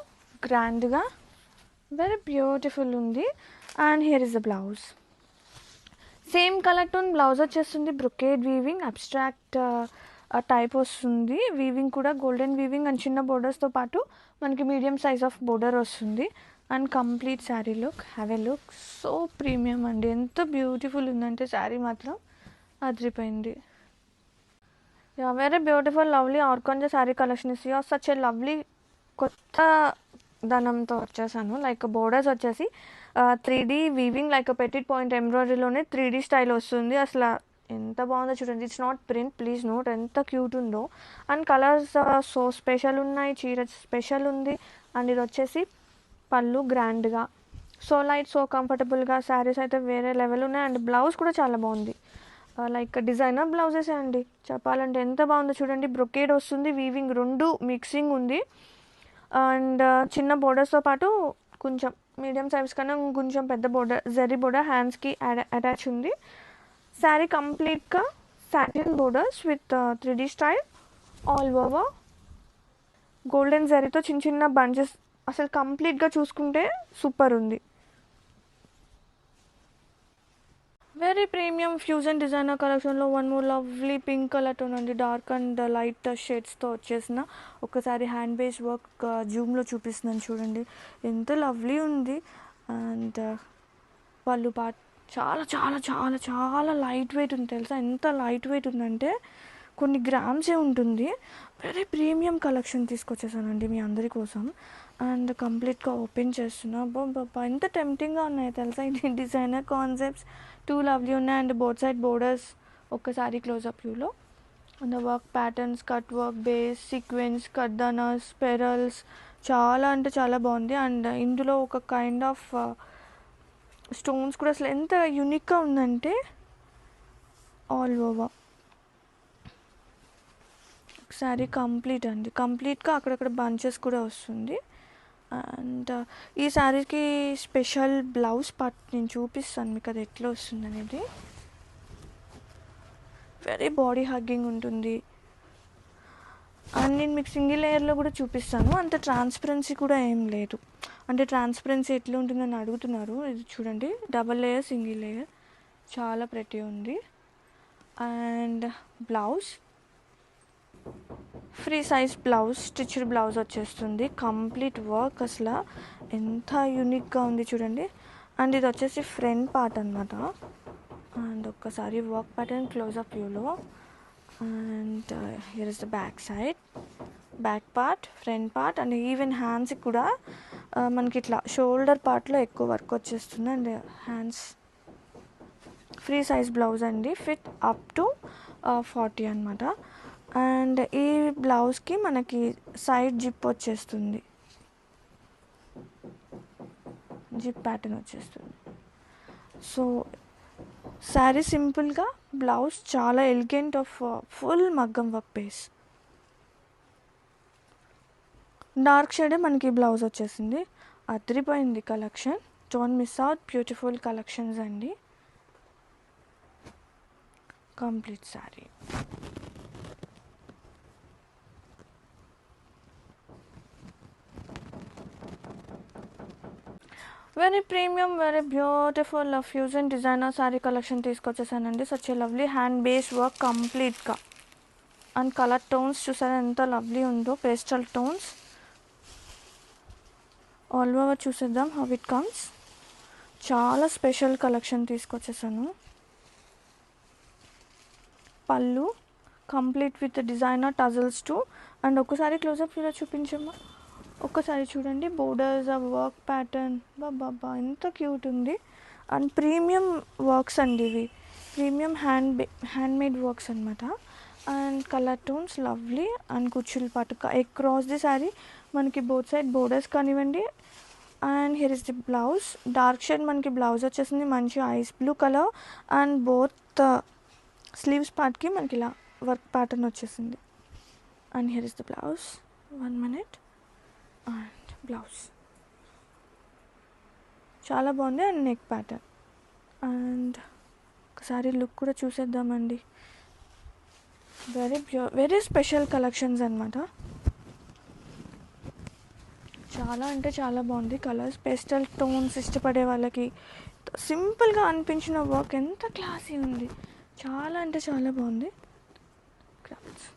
Speaker 1: గ్రాండ్గా వెరీ బ్యూటిఫుల్ ఉంది. And here is the blouse. Same colour tone blouse వచ్చేస్తుంది. బ్రొకేడ్ వీవింగ్, అబ్స్ట్రాక్ట్ టైప్ వస్తుంది. వీవింగ్ కూడా గోల్డెన్ వీవింగ్ అండ్ చిన్న బోర్డర్స్తో పాటు మనకి మీడియం సైజ్ ఆఫ్ బోర్డర్ వస్తుంది. And complete sari look, have a look so premium అండి. ఎంత బ్యూటిఫుల్ ఉందంటే శారీ మాత్రం అదిరిపోయింది. Very beautiful lovely organza sari collection is your. Such a lovely కొత్త ధనంతో వచ్చేసాను. లైక్ బోర్డర్స్ వచ్చేసి 3D weaving, like petit point ఎంబ్రాయిడరీలోనే 3D స్టైల్ వస్తుంది. అసలు ఎంత బాగుందో చూడండి. It's not print, please note ఎంత క్యూట్ ఉందో. అండ్ కలర్స్ సో స్పెషల్ ఉన్నాయి, చీర స్పెషల్ ఉంది. అండ్ ఇది వచ్చేసి పళ్ళు గ్రాండ్గా, సో లైట్, సో కంఫర్టబుల్గా. శారీస్ అయితే వేరే లెవెల్ ఉన్నాయి. అండ్ బ్లౌజ్ కూడా చాలా బాగుంది. లైక్ డిజైనర్ బ్లౌజెస్ అండి చెప్పాలంటే. ఎంత బాగుందో చూడండి. బ్రొకేడ్ వస్తుంది, వీవింగ్ రెండు మిక్సింగ్ ఉంది. అండ్ చిన్న బోర్డర్స్తో పాటు కొంచెం మీడియం సైజ్ కన్నా కొంచెం పెద్ద బోర్డర్, జరీ బోర్డర్ హ్యాండ్స్కి అటాచ్ ఉంది. శారీ కంప్లీట్గా satin borders with 3D style all over. Golden జరీతో చిన్న చిన్న బంచెస్. అసలు కంప్లీట్గా చూసుకుంటే సూపర్ ఉంది. వెరీ ప్రీమియం ఫ్యూజన్ డిజైనర్ కలెక్షన్లో one more lovely pink colour tone అండి. డార్క్ అండ్ లైట్ షేడ్స్తో వచ్చేసిన ఒకసారి హ్యాండ్ బేస్ వర్క్ జూమ్లో చూపిస్తున్నాను చూడండి, ఎంత లవ్లీ ఉంది. అండ్ వాళ్ళు చాలా చాలా చాలా చాలా లైట్ వెయిట్ ఉంది తెలుసా, ఎంత లైట్ వెయిట్ ఉందంటే కొన్ని గ్రామ్సే ఉంటుంది. వెరీ ప్రీమియం కలెక్షన్ తీసుకొచ్చేసానండి మీ అందరి కోసం. అండ్ కంప్లీట్గా ఓపెన్ చేస్తున్నా. బాబా ఎంత టెంప్టింగ్గా ఉన్నాయి తెలుసా ఇది డిజైనర్ కాన్సెప్ట్స్. టూ లవ్లీ ఉన్నాయి అండ్ బోత్ సైడ్ బోర్డర్స్ ఒక్కసారి క్లోజప్ వ్యూలో. And work patterns, cut work, base, sequence, కర్దానాస్, పెరల్స్ చాలా అంటే చాలా బాగుంది. అండ్ ఇందులో ఒక కైండ్ ఆఫ్ స్టోన్స్ కూడా అసలు ఎంత యూనిక్గా ఉందంటే ఆల్ ఓవర్ ఒకసారి కంప్లీట్ అండి, కంప్లీట్గా అక్కడక్కడ బంచెస్ కూడా వస్తుంది. అండ్ ఈ శారీకి స్పెషల్ బ్లౌజ్ పార్ట్ నేను చూపిస్తాను మీకు అది ఎట్లా వస్తుంది అనేది. వెరీ బాడీ హగ్గింగ్ ఉంటుంది. అండ్ నేను మీకు సింగిల్ లేయర్లో కూడా చూపిస్తాను, అంత ట్రాన్స్పరెన్సీ కూడా ఏం లేదు. అంటే ట్రాన్స్పరెన్సీ ఎట్లా ఉంటుందని అడుగుతున్నారు, ఇది చూడండి డబల్ లేయర్ సింగిల్ లేయర్ చాలా ప్రెటీ ఉంది. And blouse free size blouse, stitched blouse వచ్చేస్తుంది. కంప్లీట్ వర్క్ అసలు ఎంత యూనిక్గా ఉంది చూడండి. అండ్ ఇది వచ్చేసి ఫ్రంట్ పార్ట్ అనమాట. అండ్ ఒక్కసారి వర్క్ ప్యాటర్న్ క్లోజప్ వ్యూలో. And here is the back side, back part, front part. And even హ్యాండ్స్కి కూడా మనకి ఇట్లా షోల్డర్ పార్ట్లో ఎక్కువ వర్క్ వచ్చేస్తుంది. And hands free size blouse అండి, ఫిట్ అప్ టు 40 అనమాట. అండ్ ఈ బ్లౌజ్కి మనకి సైడ్ జిప్ వచ్చేస్తుంది, జిప్ ప్యాటర్న్ వచ్చేస్తుంది. సో శారీ సింపుల్గా, బ్లౌజ్ చాలా ఎలిగెంట్ ఆఫ్ ఫుల్ మగ్గం వర్క్ బేస్. డార్క్ షేడే మనకి బ్లౌజ్ వచ్చేసింది. అదిరిపోయింది collection, don't miss out. Beautiful collections అండి, complete sari. Very premium, very beautiful fusion designer sari collection తీసుకొచ్చేసానండి. Such a lovely hand base work కంప్లీట్గా. అండ్ కలర్ టోన్స్ చూసారా ఎంత లవ్లీ ఉందో, పేస్టల్ టోన్స్. ఆల్ ఓవర్ చూసేద్దాం హౌ ఇట్ కమ్స్. చాలా special collection తీసుకొచ్చేసాను. పళ్ళు complete with designer tassels to. And ఒక్కసారి closeup ఇలా చూపించమ్మా, ఒక్కసారి చూడండి బోర్డర్స్, ఆ వర్క్ ప్యాటర్న్ బాబా ఎంత క్యూట్ ఉంది. అండ్ ప్రీమియం వర్క్స్ అండి ఇవి, ప్రీమియం హ్యాండ్మేడ్ వర్క్స్ అనమాట. And colour tones lovely. And కుచ్చులు పాటు అక్రాస్ ది శారీ మనకి బోత్ సైడ్ బోర్డర్స్ కానివ్వండి. And here is the blouse, dark shade మనకి బ్లౌజ్ వచ్చేసింది, మంచి ice blue colour. And both sleeves పార్ట్కి మనకి ఇలా వర్క్ ప్యాటర్న్ వచ్చేసింది. And here is the blouse, 1 minute. And blouse చాలా బాగుంది. And neck pattern. అండ్ ఒకసారి లుక్ కూడా చూసేద్దామండి. వెరీ స్పెషల్ కలెక్షన్స్ అనమాట. చాలా అంటే చాలా బాగుంది. కలర్స్ పేస్టల్ టోన్స్ ఇష్టపడే వాళ్ళకి సింపుల్గా అనిపించిన వర్క్ ఎంత క్లాసీ ఉంది, చాలా అంటే చాలా బాగుంది. Crafts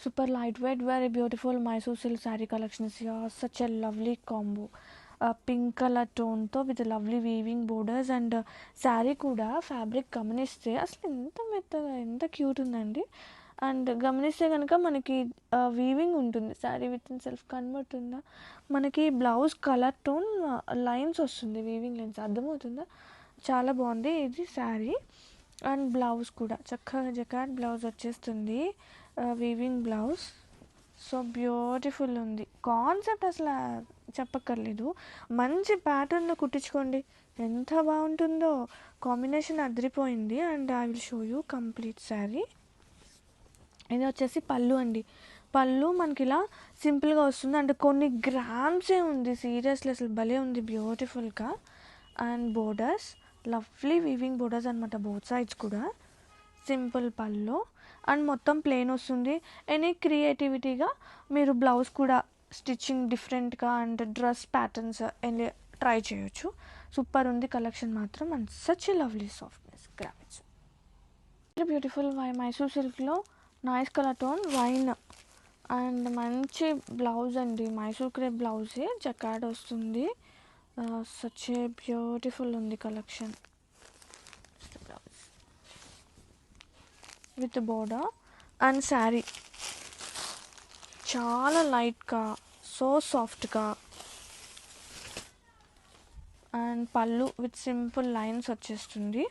Speaker 1: super lightweight, very beautiful Mysore silk saree collections here. Such a lovely combo, pink color tone తో with lovely weaving borders. and sari కూడా ఫ్యాబ్రిక్ గమనిస్తే అసలు ఎంత మెత్తగా ఎంత క్యూట్ ఉందండి. అండ్ గమనిస్తే కనుక మనకి వీవింగ్ ఉంటుంది, శారీ విత్ ఇన్ సెల్ఫ్ కనబడుతుందా మనకి. బ్లౌజ్ కలర్ టోన్ లైన్స్ వస్తుంది, వీవింగ్ లైన్స్, అర్థమవుతుందా. చాలా బాగుంది ఇది శారీ. అండ్ బ్లౌజ్ కూడా చక్కగా జకాట్ బ్లౌజ్ వచ్చేస్తుంది, వీవింగ్ బ్లౌజ్. సో బ్యూటిఫుల్ ఉంది కాన్సెప్ట్, అసలు చెప్పక్కర్లేదు. మంచి ప్యాటర్న్లో కుట్టించుకోండి, ఎంత బాగుంటుందో, కాంబినేషన్ అదిరిపోయింది. And I will show you complete sari. ఇది వచ్చేసి పళ్ళు అండి, పళ్ళు మనకి ఇలా సింపుల్గా వస్తుంది. అంటే కొన్ని గ్రామ్సే ఉంది, సీరియస్లీ అసలు భలే ఉంది బ్యూటిఫుల్గా. And borders lovely weaving borders అనమాట, బోత్ సైడ్స్ కూడా. సింపుల్ పళ్ళు అండ్ మొత్తం ప్లెయిన్ వస్తుంది. ఎనీ క్రియేటివిటీగా మీరు బ్లౌజ్ కూడా స్టిచ్చింగ్ డిఫరెంట్గా అండ్ డ్రెస్ ప్యాటర్న్స్ ట్రై చేయొచ్చు. సూపర్ ఉంది కలెక్షన్ మాత్రం and such a lovely softness. Graphics beautiful Mysore సిల్క్లో nice colour tone wine and మంచి బ్లౌజ్ అండి, మైసూర్ క్రేప్ బ్లౌజే జకార్డ్ వస్తుంది. సచ్ ఏ బ్యూటిఫుల్ ఉంది collection. Blouse with border and sari చాలా లైట్గా సో సాఫ్ట్గా and pallu with simple lines వచ్చేస్తుంది.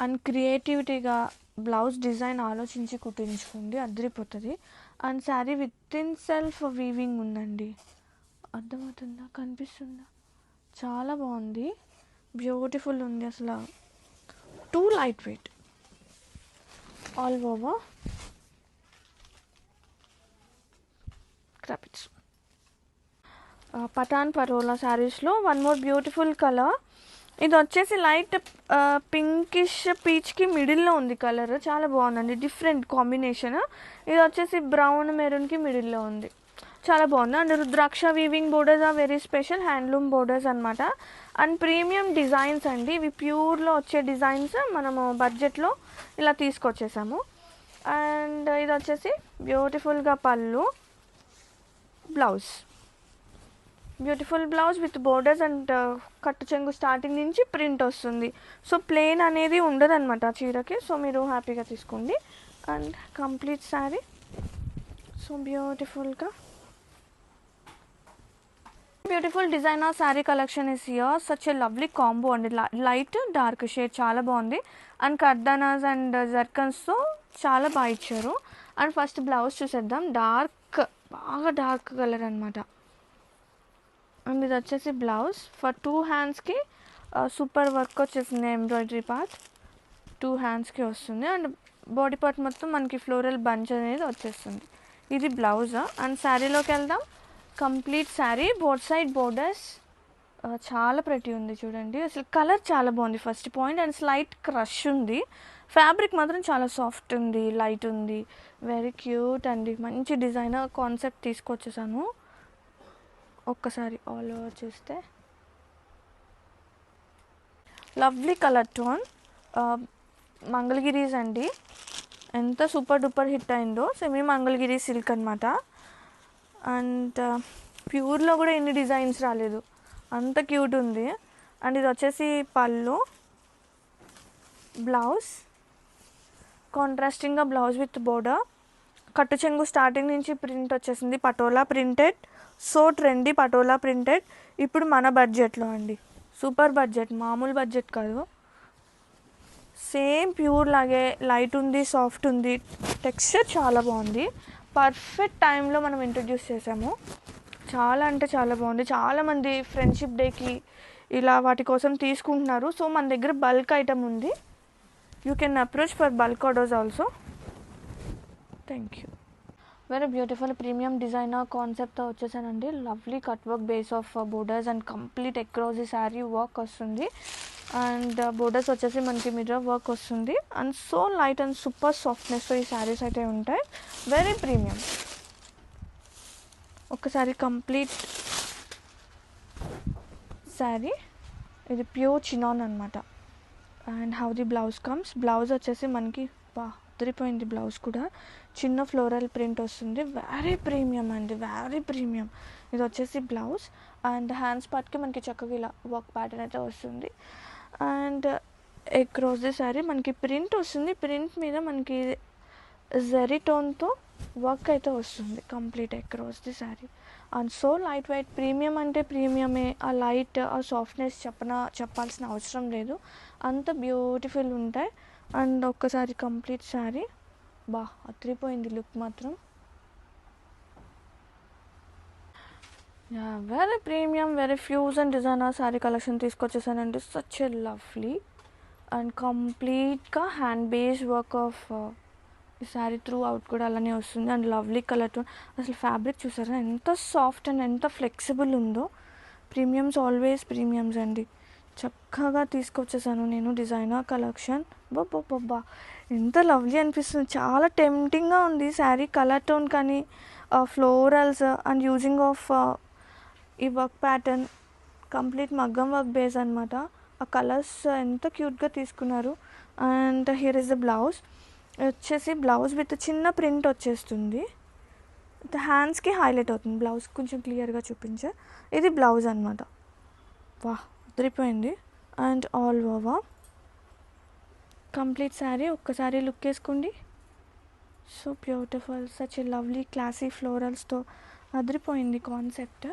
Speaker 1: అండ్ క్రియేటివిటీగా బ్లౌజ్ డిజైన్ ఆలోచించి కుట్టించుకోండి, అదిరిపోతుంది. And sari with in self weaving ఉందండి, అర్థమవుతుందా, కనిపిస్తుందా, చాలా బాగుంది, బ్యూటిఫుల్ ఉంది. అసలు too light weight all over క్రాపిట్స్. పఠాన్ పరోలా శారీస్లో వన్ మోర్ బ్యూటిఫుల్ కలర్. ఇది వచ్చేసి లైట్ పింకిష్ పీచ్కి మిడిల్లో ఉంది కలర్, చాలా బాగుందండి, డిఫరెంట్ కాంబినేషన్. ఇది వచ్చేసి బ్రౌన్ మెరూన్కి మిడిల్లో ఉంది, చాలా బాగుంది. And rudraksha weaving borders are very special handloom borders అనమాట. అండ్ ప్రీమియం డిజైన్స్ అండి, ఇవి ప్యూర్లో వచ్చే డిజైన్స్ మనము బడ్జెట్లో ఇలా తీసుకొచ్చేసాము. అండ్ ఇది వచ్చేసి బ్యూటిఫుల్గా పళ్ళు, blouse beautiful blouse with borders and కట్టు చెంగు స్టార్టింగ్ నుంచి ప్రింట్ వస్తుంది. సో ప్లెయిన్ అనేది ఉండదు అనమాట చీరకి, సో మీరు హ్యాపీగా తీసుకోండి. అండ్ కంప్లీట్ శారీ సో బ్యూటిఫుల్గా beautiful designer sari collection is here. Such a lovely combo అండి, లైట్ డార్క్ షేడ్ చాలా బాగుంది. అండ్ కర్దానాస్ అండ్ జర్కన్స్తో చాలా బాగా ఇచ్చారు. అండ్ ఫస్ట్ బ్లౌజ్ చూసేద్దాం, డార్క్ బాగా డార్క్ కలర్ అనమాట. అండ్ ఇది వచ్చేసి బ్లౌజ్ ఫర్ 2 హ్యాండ్స్కి సూపర్ వర్క్ వచ్చేసింది, ఎంబ్రాయిడరీ పార్ట్ 2 హ్యాండ్స్కి వస్తుంది. అండ్ బాడీ పార్ట్ మొత్తం మనకి ఫ్లోరల్ బంచ్ అనేది వచ్చేస్తుంది. ఇది బ్లౌజ్. అండ్ శారీలోకి వెళ్దాం, complete sari both side borders చాలా ప్రతి ఉంది చూడండి, అసలు కలర్ చాలా బాగుంది first point. And slight crush ఉంది, ఫ్యాబ్రిక్ మాత్రం చాలా సాఫ్ట్ ఉంది, లైట్ ఉంది, వెరీ క్యూట్ అండి, మంచి డిజైనర్ కాన్సెప్ట్ తీసుకొచ్చేసాను. ఒక్కసారి ఆల్ ఓవర్ చూస్తే లవ్లీ కలర్ టోన్, మంగళగిరీస్ అండి, ఎంత సూపర్ డూపర్ హిట్ అయిందో, సెమీ మంగళగిరి సిల్క్ అనమాట. అండ్ ప్యూర్లో కూడా ఎన్ని డిజైన్స్ రాలేదు, అంత క్యూట్ ఉంది. అండ్ ఇది వచ్చేసి పళ్ళు, బ్లౌజ్ కాంట్రాస్టింగ్గా బ్లౌజ్ విత్ బోర్డర్, కట్టు చెంగు స్టార్టింగ్ నుంచి ప్రింట్ వచ్చేసింది, patola printed, so trendy patola printed. ఇప్పుడు మన బడ్జెట్లో అండి, సూపర్ బడ్జెట్, మామూలు బడ్జెట్ కాదు, సేమ్ ప్యూర్ లాగే లైట్ ఉంది, సాఫ్ట్ ఉంది, టెక్స్చర్ చాలా బాగుంది, పర్ఫెక్ట్ టైంలో మనం ఇంట్రడ్యూస్ చేసాము, చాలా అంటే చాలా బాగుంది. చాలామంది ఫ్రెండ్షిప్ డేకి ఇలా వాటి కోసం తీసుకుంటున్నారు. సో మన దగ్గర బల్క్ ఐటమ్ ఉంది, you can approach for bulk orders also. Thank you. Very beautiful premium designer కాన్సెప్ట్తో వచ్చేసానండి, lovely cut work base of borders and complete across the sari work వస్తుంది. అండ్ బోర్డర్స్ వచ్చేసి మనకి మిర్రర్ వర్క్ వస్తుంది. And so light and super సాఫ్ట్నెస్తో ఈ శారీస్ అయితే ఉంటాయి, వెరీ ప్రీమియం. ఒకసారి కంప్లీట్ శారీ, ఇది ప్యూర్ చినాన్ అనమాట. And how the blouse comes, blouse వచ్చేసి మనకి అదిరిపోయింది, బ్లౌజ్ కూడా చిన్న ఫ్లోరల్ ప్రింట్ వస్తుంది, వెరీ ప్రీమియం అండి, వెరీ ప్రీమియం. ఇది వచ్చేసి బ్లౌజ్ అండ్ హ్యాండ్స్ పార్ట్కి మనకి చక్కగా ఇలా వర్క్ ప్యాటర్న్ అయితే వస్తుంది. అండ్ అక్రాస్ ది శారీ మనకి ప్రింట్ వస్తుంది, ప్రింట్ మీద మనకి జెరీ టోన్తో వర్క్ అయితే వస్తుంది complete across the sari. And so light wait, premium అంటే ప్రీమియమే, ఆ లైట్ ఆ సాఫ్ట్నెస్ చెప్పాల్సిన అవసరం లేదు, అంత బ్యూటిఫుల్ ఉంటాయి. అండ్ ఒక్కసారి కంప్లీట్ శారీ అదిరిపోయింది లుక్ మాత్రం, very premium, very fusion designer sari collection తీసుకొచ్చేసానండి. సచ్ ఎ లవ్లీ అండ్ కంప్లీట్గా హ్యాండ్ బేస్ వర్క్ ఆఫ్ ఈ శారీ త్రూ అవుట్ కూడా అలానే వస్తుంది. అండ్ లవ్లీ కలర్ టోన్, అసలు ఫ్యాబ్రిక్ చూసారా ఎంత సాఫ్ట్ అండ్ ఎంత ఫ్లెక్సిబుల్ ఉందో. ప్రీమియమ్స్ ఆల్వేస్ ప్రీమియమ్స్ అండి, చక్కగా తీసుకొచ్చేసాను నేను డిజైనర్ కలెక్షన్. బాబా ఎంత లవ్లీ అనిపిస్తుంది, చాలా టెంప్టింగ్గా ఉంది శారీ, కలర్ టోన్ కానీ ఫ్లోరల్స్ అండ్ యూజింగ్ ఆఫ్ ఈ వర్క్ ప్యాటర్న్ కంప్లీట్ మగ్గం వర్క్ బేస్ అనమాట. ఆ కలర్స్ ఎంత క్యూట్గా తీసుకున్నారు. And here is the blouse వచ్చేసి బ్లౌజ్ విత్ చిన్న ప్రింట్ వచ్చేస్తుంది. హ్యాండ్స్కి హైలైట్ అవుతుంది. బ్లౌజ్ కొంచెం క్లియర్గా చూపించే ఇది బ్లౌజ్ అనమాట. వా అదిరిపోయింది. And all over complete sari ఒక్కసారి లుక్ వేసుకోండి. So beautiful, such a lovely classy ఫ్లోరల్స్తో అదిరిపోయింది concept.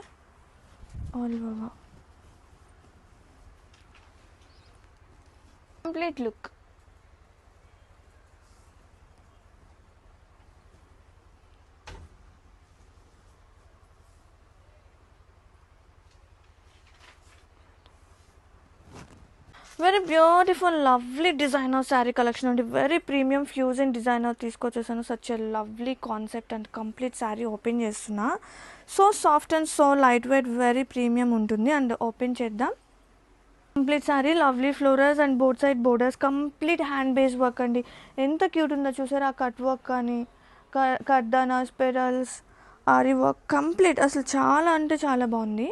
Speaker 1: All over complete look. Very beautiful lovely designer sari collection అండి. వెరీ ప్రీమియం ఫ్యూజన్ డిజైనర్ తీసుకొచ్చేసాను. Such a lovely concept and complete sari open చేస్తున్నా. So soft and so light weight very premium ఉంటుంది. And open చేద్దాం. Complete sari lovely florals and both side borders complete hand base work అండి. ఎంత cute ఉందో చూసారా. ఆ cut work కానీ కర్దానా స్పెరల్స్ ఆరి work complete అసలు చాలా అంటే చాలా బాగుంది.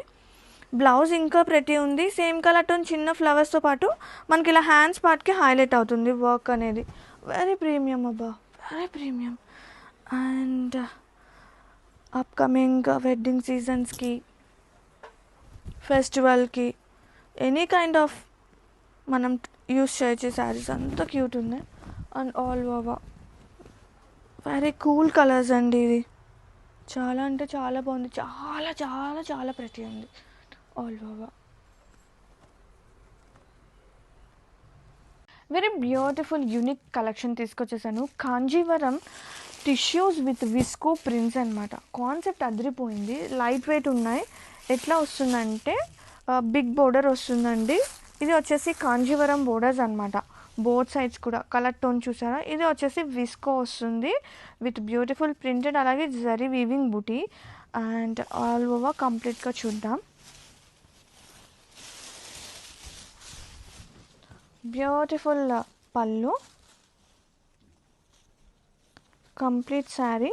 Speaker 1: బ్లౌజ్ ఇంకా ప్రతి ఉంది. సేమ్ కలర్ టోన్ చిన్న ఫ్లవర్స్తో పాటు మనకి ఇలా హ్యాండ్స్ పార్ట్కి హైలైట్ అవుతుంది వర్క్ అనేది. వెరీ ప్రీమియం అబ్బా, very premium. And upcoming wedding సీజన్స్కి ఫెస్టివల్కి ఎనీ కైండ్ ఆఫ్ మనం యూస్ చేయొచ్చే శారీస్ అంత క్యూట్ ఉన్నాయి. And all over very cool colours అండి. ఇది చాలా అంటే చాలా బాగుంది. చాలా చాలా చాలా ప్రతి ఉంది. All over very beautiful unique collection తీసుకొచ్చేసాను. Kanjeevaram tissues with visco prints అనమాట. కాన్సెప్ట్ అదిరిపోయింది. లైట్ వెయిట్ ఉన్నాయి. ఎట్లా వస్తుందంటే బిగ్ బోర్డర్ వస్తుందండి. ఇది వచ్చేసి కాంజీవరం బోర్డర్స్ అనమాట. బోత్ సైడ్స్ కూడా కలర్ టోన్ చూసారా. ఇది వచ్చేసి విస్కో వస్తుంది విత్ బ్యూటిఫుల్ ప్రింటెడ్, అలాగే zari weaving buti. And all over కంప్లీట్గా చూద్దాం. బ్యూటిఫుల్ పళ్ళు, కంప్లీట్ శారీ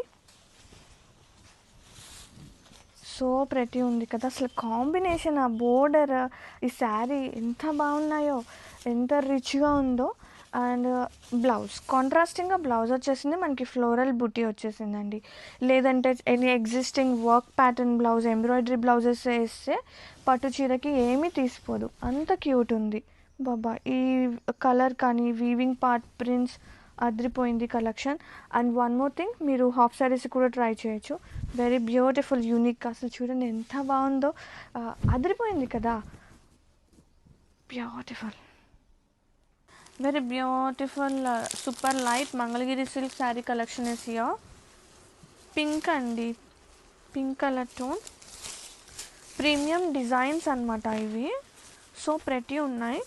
Speaker 1: సో ప్రతి ఉంది కదా. అసలు కాంబినేషన్, ఆ బోర్డర్, ఈ శారీ ఎంత బాగున్నాయో, ఎంత రిచ్గా ఉందో. అండ్ బ్లౌజ్ కాంట్రాస్టింగ్గా బ్లౌజ్ వచ్చేసింది. మనకి ఫ్లోరల్ బుటీ వచ్చేసిందండి. లేదంటే any existing work pattern blouse embroidery blouses వేస్తే పట్టు చీరకి ఏమీ తీసిపోదు, అంత క్యూట్ ఉంది బాబా. ఈ కలర్ కానీ వీవింగ్ పార్ట్ ప్రింట్స్ అదిరిపోయింది collection. And one more thing, మీరు హాఫ్ శారీస్ కూడా ట్రై చేయొచ్చు. Very beautiful unique. అసలు చూడండి ఎంత బాగుందో, అదిరిపోయింది కదా. Beautiful, very beautiful super light Mangalagiri silk sari collection is here. Pink అండి, pink colour tone, premium designs అనమాట ఇవి. సో ప్రతి ఉన్నాయి.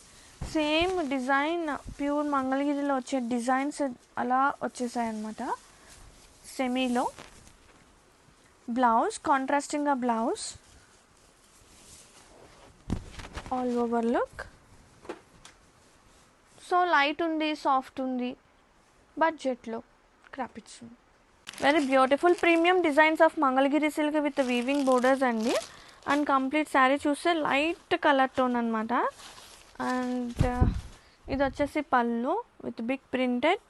Speaker 1: సేమ్ డిజైన్ ప్యూర్ మంగళగిరిలో వచ్చే డిజైన్స్ అలా వచ్చేసాయి అన్నమాట. సెమీలో బ్లౌజ్ కాంట్రాస్టింగ్గా blouse, all over look. So light ఉంది, సాఫ్ట్ ఉంది, బడ్జెట్లో క్రాపిట్స్ ఉంది. Very beautiful premium designs of Mangalagiri silk with weaving borders అండి. అండ్ కంప్లీట్ శారీ చూస్తే లైట్ కలర్ టోన్ అనమాట. అండ్ ఇది వచ్చేసి pallu with big printed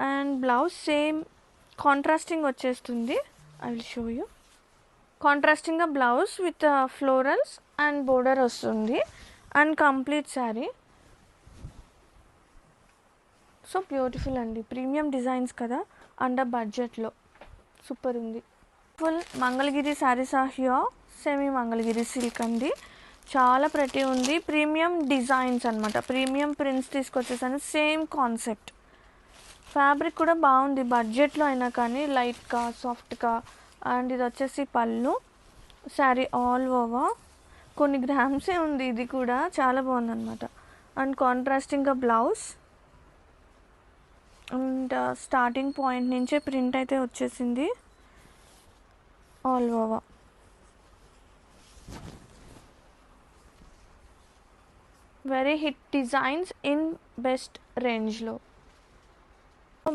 Speaker 1: and blouse same contrasting వచ్చేస్తుంది. I will show you. కాంట్రాస్టింగ్గా blouse with florals and border వస్తుంది. And complete sari so beautiful అండి. Premium designs కదా, అండర్ బడ్జెట్లో సూపర్ ఉంది. Full Mangalagiri saris are here. Semi Mangalagiri silk అండి. చాలా ప్రతి ఉంది. ప్రీమియం డిజైన్స్ అనమాట, ప్రీమియం ప్రింట్స్ తీసుకొచ్చేసాను. Same concept. ఫ్యాబ్రిక్ కూడా బాగుంది బడ్జెట్లో అయినా కానీ, లైట్గా సాఫ్ట్గా. అండ్ ఇది వచ్చేసి పళ్ళు, శారీ ఆల్ ఓవర్ కొన్ని గ్రామ్సే ఉంది. ఇది కూడా చాలా బాగుంది అనమాట. అండ్ కాంట్రాస్టింగ్గా బ్లౌజ్. అండ్ స్టార్టింగ్ పాయింట్ నుంచే ప్రింట్ అయితే వచ్చేసింది all over. Very hit designs in best రేంజ్లో.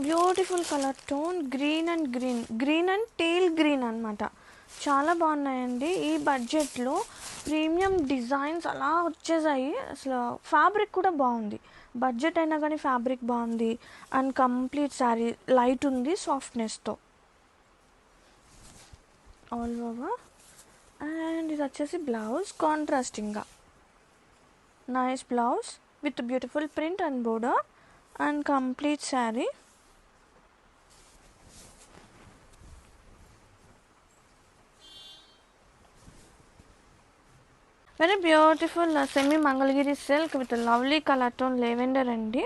Speaker 1: Beautiful colour tone, green and teal green అనమాట. చాలా బాగున్నాయండి. ఈ బడ్జెట్లో ప్రీమియం డిజైన్స్ అలా వచ్చేసాయి. అసలు ఫ్యాబ్రిక్ కూడా బాగుంది, బడ్జెట్ అయినా కానీ ఫ్యాబ్రిక్ బాగుంది. అండ్ కంప్లీట్ శారీ లైట్ ఉంది సాఫ్ట్నెస్తో ఆల్ ఓవర్. అండ్ ఇది వచ్చేసి బ్లౌజ్, కాంట్రాస్టింగ్గా nice blouse with beautiful print and border and complete sari. Very beautiful semi Mangalagiri silk with lovely colour tone lavender అండి.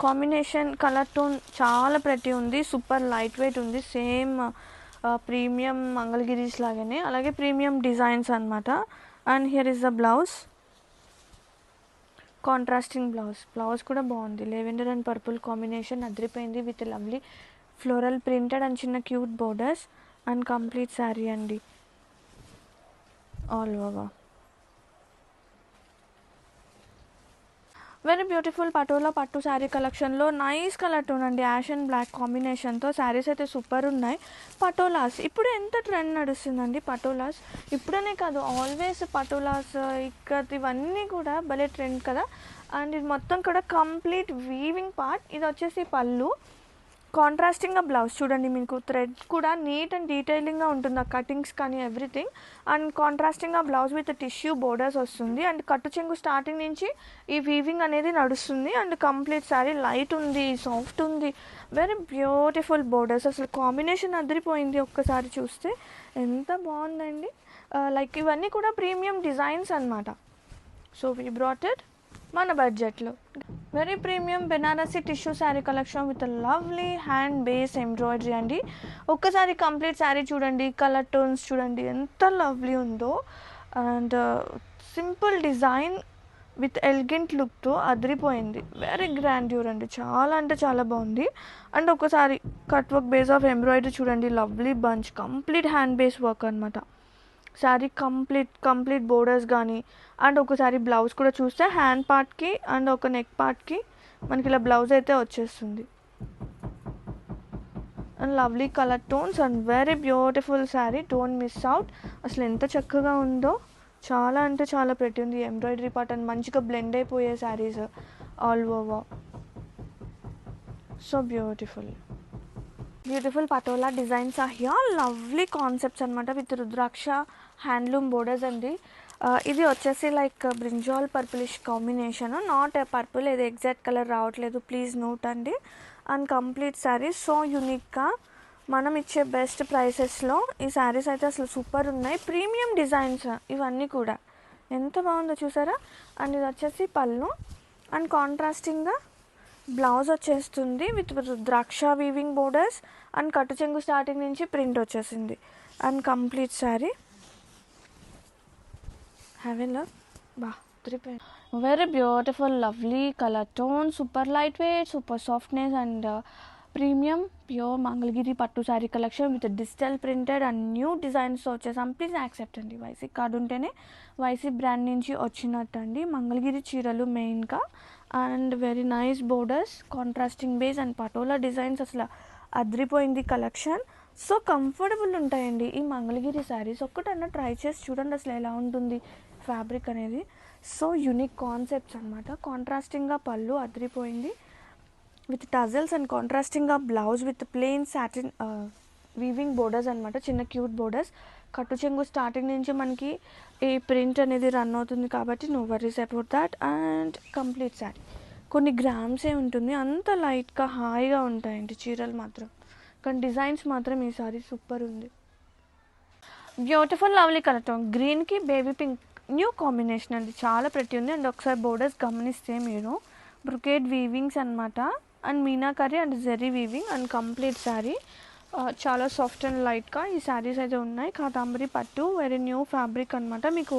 Speaker 1: కాంబినేషన్ కలర్ టోన్ చాలా ప్రతి ఉంది, సూపర్ లైట్ వెయిట్ ఉంది. Same premium Mangalagiris లాగానే, అలాగే ప్రీమియం డిజైన్స్ అనమాట. And here is the blouse, contrasting blouse కూడా బాగుంది. లెవెండర్ అండ్ పర్పుల్ కాంబినేషన్ అదిరిపోయింది with lovely floral printed and చిన్న cute borders and complete sari అండి all over. Very beautiful patola పట్టు శారీ కలెక్షన్లో నైస్ కలర్ టోన్ అండి, యాష్ అండ్ బ్లాక్ కాంబినేషన్తో శారీస్ అయితే సూపర్ ఉన్నాయి. పటోలాస్ ఇప్పుడు ఎంత ట్రెండ్ నడుస్తుందండి. పటోలాస్ ఇప్పుడనే కాదు, ఆల్వేస్ పటోలాస్ ఇక్కత్ ఇవన్నీ కూడా భలే ట్రెండ్ కదా. అండ్ ఇది మొత్తం కూడా కంప్లీట్ వీవింగ్ పార్ట్. ఇది వచ్చేసి పళ్ళు, కాంట్రాస్టింగ్గా బ్లౌజ్ చూడండి, మీకు థ్రెడ్ కూడా నీట్ అండ్ డీటెయిలింగ్గా ఉంటుంది, ఆ కటింగ్స్ కానీ ఎవ్రీథింగ్. అండ్ కాంట్రాస్టింగ్గా బ్లౌజ్ విత్ టిష్యూ బోర్డర్స్ వస్తుంది. అండ్ కట్టు చెంగు స్టార్టింగ్ నుంచి ఈ వీవింగ్ అనేది నడుస్తుంది. అండ్ కంప్లీట్ శారీ లైట్ ఉంది, సాఫ్ట్ ఉంది, వెరీ బ్యూటిఫుల్ బోర్డర్స్. అసలు కాంబినేషన్ అదిరిపోయింది, ఒక్కసారి చూస్తే ఎంత బాగుందండి. లైక్ ఇవన్నీ కూడా ప్రీమియం డిజైన్స్ అనమాట. సో వీ బ్రాట్ ఇట్ మన బడ్జెట్లో. Very premium Banarasi tissue sari collection with lovely hand base embroidery అండి. ఒక్కసారి కంప్లీట్ శారీ చూడండి, కలర్ టోన్స్ చూడండి ఎంత లవ్లీ ఉందో. And simple design with elegant లుక్తో అదిరిపోయింది. వెరీ గ్రాండ్యూర్ అండి, చాలా అంటే చాలా బాగుంది. అండ్ ఒకసారి cut work base of embroidery చూడండి, lovely bunch, complete hand base work అనమాట. శారీ కంప్లీట్ బోర్డర్స్ కానీ. అండ్ ఒకసారి బ్లౌజ్ కూడా చూస్తే హ్యాండ్ పార్ట్కి అండ్ ఒక నెక్ పార్ట్కి మనకి ఇలా బ్లౌజ్ అయితే వచ్చేస్తుంది. And lovely colour tones and very beautiful sari, don't miss out. అసలు ఎంత చక్కగా ఉందో, చాలా అంటే చాలా ప్రతి ఉంది. ఎంబ్రాయిడరీ పార్ట్ అండ్ మంచిగా బ్లెండ్ అయిపోయే saris all over. So beautiful patola designs are here. Lovely concepts అనమాట విత్ రుద్రాక్ష హ్యాండ్లూమ్ బోర్డర్స్ అండి. ఇది వచ్చేసి like brinjal purplish combination, not purple, ఇది ఎగ్జాక్ట్ కలర్ రావట్లేదు, ప్లీజ్ నోట్ అండి. అండ్ కంప్లీట్ శారీస్ సో యూనిక్గా మనం ఇచ్చే బెస్ట్ ప్రైసెస్లో ఈ శారీస్ అయితే అసలు సూపర్ ఉన్నాయి. ప్రీమియం డిజైన్స్ ఇవన్నీ కూడా ఎంత బాగుందో చూసారా. అండ్ ఇది వచ్చేసి పళ్ళు అండ్ కాంట్రాస్టింగ్గా బ్లౌజ్ వచ్చేస్తుంది విత్ ద్రాక్ష వీవింగ్ బోర్డర్స్ అండ్ కట్టు చెంగు స్టార్టింగ్ నుంచి ప్రింట్ వచ్చేసింది. And complete sari have a look. Very beautiful lovely colour tone, super light weight, super softness and premium pure Mangalagiri పట్టు sari collection with digital printed and new డిజైన్స్తో వచ్చేసాం. Please accept అండి, YC card ఉంటేనే YC brand నుంచి వచ్చినట్టు అండి. మంగళగిరి చీరలు మెయిన్గా and very nice borders, contrasting base and patola designs. అసలు అదిరిపోయింది కలెక్షన్. సో కంఫర్టబుల్ ఉంటాయండి ఈ మంగళగిరి శారీస్. ఒక్కటన్నా ట్రై చేసి చూడండి అసలు ఎలా ఉంటుంది ఫ్యాబ్రిక్ అనేది. సో యూనిక్ కాన్సెప్ట్స్ అనమాట. కాంట్రాస్టింగ్గా పళ్ళు అదిరిపోయింది విత్ టజల్స్ అండ్ కాంట్రాస్టింగ్గా blouse with plain satin weaving borders అనమాట, చిన్న క్యూట్ బోర్డర్స్. కట్టు చెంగు స్టార్టింగ్ నుంచి మనకి ఈ ప్రింట్ అనేది రన్ అవుతుంది కాబట్టి no worries about that. And complete sari కొన్ని గ్రామ్సే ఉంటుంది, అంత లైట్గా హాయిగా ఉంటాయండి చీరలు మాత్రం, కానీ డిజైన్స్ మాత్రం ఈ సారీ సూపర్ ఉంది. బ్యూటిఫుల్ లవ్లీ కలర్ టోన్, గ్రీన్కి బేబీ పింక్ న్యూ కాంబినేషన్ అండి, చాలా ప్రతి ఉంది. అండ్ ఒకసారి బోర్డర్స్ గమనిస్తే మీరు బ్రొకేడ్ వీవింగ్స్ అనమాట and meenakari and zari weaving and complete sari చాలా సాఫ్ట్ అండ్ లైట్గా ఈ శారీస్ అయితే ఉన్నాయి. కాతాంబరి పట్టు వెరీ న్యూ ఫ్యాబ్రిక్ అనమాట, మీకు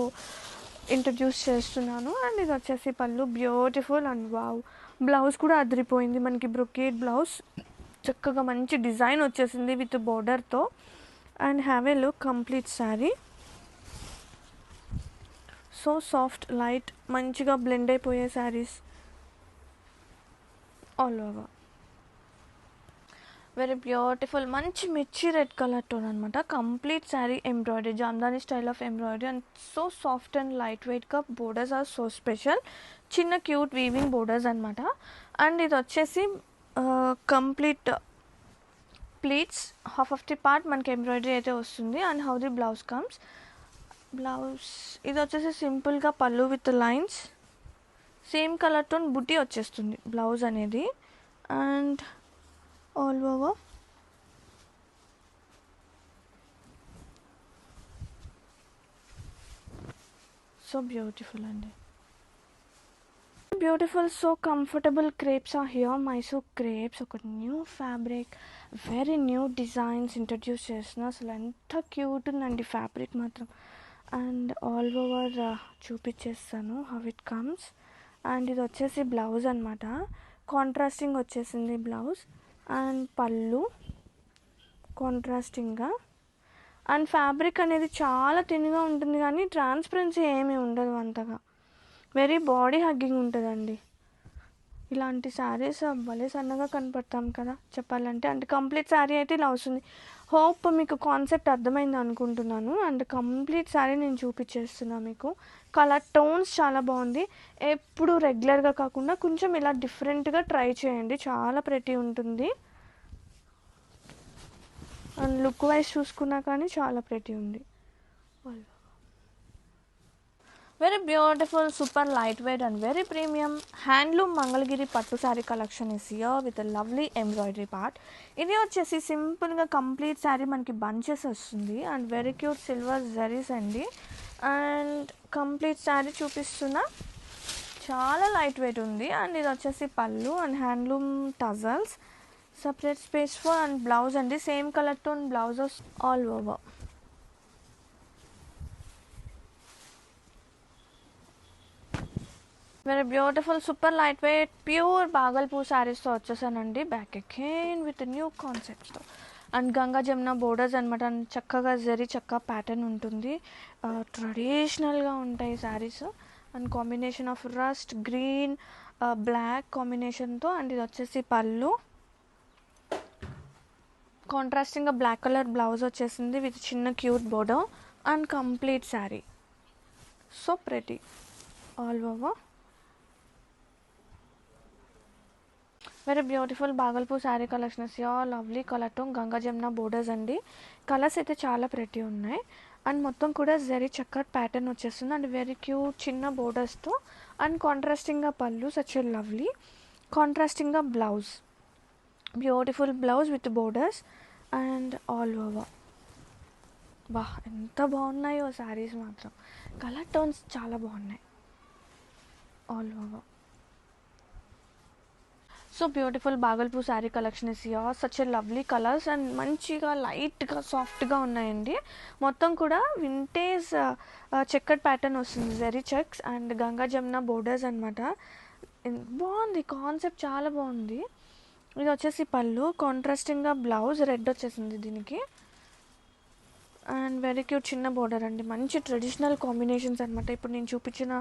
Speaker 1: ఇంట్రడ్యూస్ చేస్తున్నాను. అండ్ ఇది వచ్చేసి pallu beautiful and wow. Blouse కూడా అదిరిపోయింది మనకి, బ్రొకేడ్ బ్లౌజ్, చక్కగా మంచి డిజైన్ వచ్చేసింది విత్ బోర్డర్తో. And have a look complete sari, so soft light మంచిగా బ్లెండ్ అయిపోయే saris all over. Very beautiful మంచి మిర్చి రెడ్ కలర్ టోన్ అనమాట. Complete sari embroidery, Jamdani style of embroidery and so soft and light వెయిట్గా. బోర్డర్స్ ఆర్ సో స్పెషల్, చిన్న cute weaving borders అనమాట. And ఇది వచ్చేసి complete pleats, half of the part మనకి embroidery అయితే వస్తుంది. And how the blouse comes, blouse ఇది వచ్చేసి సింపుల్గా pallu with lines, same colour tone butti వచ్చేస్తుంది బ్లౌజ్ అనేది. And all over so beautiful అండి, beautiful. So comfortable crepes are here, Mysore crepes. ఒక new fabric, very new designs introduce చేసిన. అసలు ఎంత క్యూట్ ఉందండి ఫ్యాబ్రిక్ మాత్రం. అండ్ ఆల్ ఓవర్ చూపించేస్తాను హౌ ఇట్ కమ్స్. అండ్ ఇది వచ్చేసి బ్లౌజ్ అనమాట, కాంట్రాస్టింగ్ వచ్చేసింది బ్లౌజ్. అండ్ పళ్ళు కాంట్రాస్టింగ్గా. అండ్ ఫ్యాబ్రిక్ అనేది చాలా థిన్గా ఉంటుంది కానీ ట్రాన్స్పరెన్సీ ఏమీ ఉండదు అంతగా, వెరీ బాడీ హగ్గింగ్ ఉంటుందండి. ఇలాంటి శారీస్ భలే సన్నగా కనపడతాం కదా చెప్పాలంటే. అండ్ కంప్లీట్ శారీ అయితే ఇలా వస్తుంది. హోప్ మీకు కాన్సెప్ట్ అర్థమైంది అనుకుంటున్నాను. అండ్ కంప్లీట్ శారీ నేను చూపించేస్తున్నాను మీకు. కలర్ టోన్స్ చాలా బాగుంది. ఎప్పుడు రెగ్యులర్గా కాకుండా కొంచెం ఇలా డిఫరెంట్గా ట్రై చేయండి, చాలా ప్రెటీ ఉంటుంది. అండ్ లుక్ వైజ్ చూసుకున్నా కానీ చాలా ప్రెటీ ఉంది. Very beautiful, super light weight and very premium handloom Mangalagiri పట్టు sari collection is here with lovely embroidery part. ఇది వచ్చేసి సింపుల్గా కంప్లీట్ శారీ మనకి బంచెస్ వస్తుంది and very cute silver zaris అండి. అండ్ కంప్లీట్ శారీ చూపిస్తున్నా, చాలా లైట్ వెయిట్ ఉంది. అండ్ ఇది వచ్చేసి పళ్ళు and handloom tassels, separate space for. And blouse అండి same colour tone blouses all over. Very beautiful, super light weight pure Bhagalpur శారీస్తో వచ్చేసానండి బ్యాక్ అగైన్ విత్ న్యూ కాన్సెప్ట్స్తో. అండ్ గంగా జమున బోర్డర్స్ అనమాట. అండ్ చక్కగా జరీ చక్క ప్యాటర్న్ ఉంటుంది, ట్రెడిషనల్గా ఉంటాయి శారీస్. And combination of rust green black కాంబినేషన్తో. అండ్ ఇది వచ్చేసి పళ్ళు, కాంట్రాస్టింగ్గా బ్లాక్ కలర్ బ్లౌజ్ వచ్చేసింది విత్ చిన్న cute border. And complete sari so pretty all over. Very beautiful Bhagalpur sari collection is here, lovely colour tone Ganga Jamuna borders అండి. కలర్స్ అయితే చాలా ప్రెటీ ఉన్నాయి. అండ్ మొత్తం కూడా జరీ చక్కర్ ప్యాటర్న్ వచ్చేస్తుంది అండ్ వెరీ క్యూట్ చిన్న బోర్డర్స్తో. అండ్ కాంట్రాస్టింగ్గా పళ్ళు, సచ్ ఎ లవ్లీ కాంట్రాస్టింగ్గా blouse, beautiful blouse with borders and all over. బా ఎంత బాగున్నాయో శారీస్ మాత్రం, కలర్ టోన్స్ చాలా బాగున్నాయి all over. So beautiful Bhagalpur sari collection is here, such a lovely colours and మంచిగా లైట్గా సాఫ్ట్గా ఉన్నాయండి. మొత్తం కూడా వింటేజ్ చెక్కడ్ ప్యాటర్న్ వస్తుంది, zari checks and Ganga Jamuna borders అనమాట. బాగుంది కాన్సెప్ట్, చాలా బాగుంది. ఇది వచ్చేసి పళ్ళు, కాంట్రాస్టింగ్గా బ్లౌజ్ రెడ్ వచ్చేసింది దీనికి. అండ్ వెరీ క్యూట్ చిన్న బోర్డర్ అండి, మంచి ట్రెడిషనల్ కాంబినేషన్స్ అనమాట. ఇప్పుడు నేను చూపించిన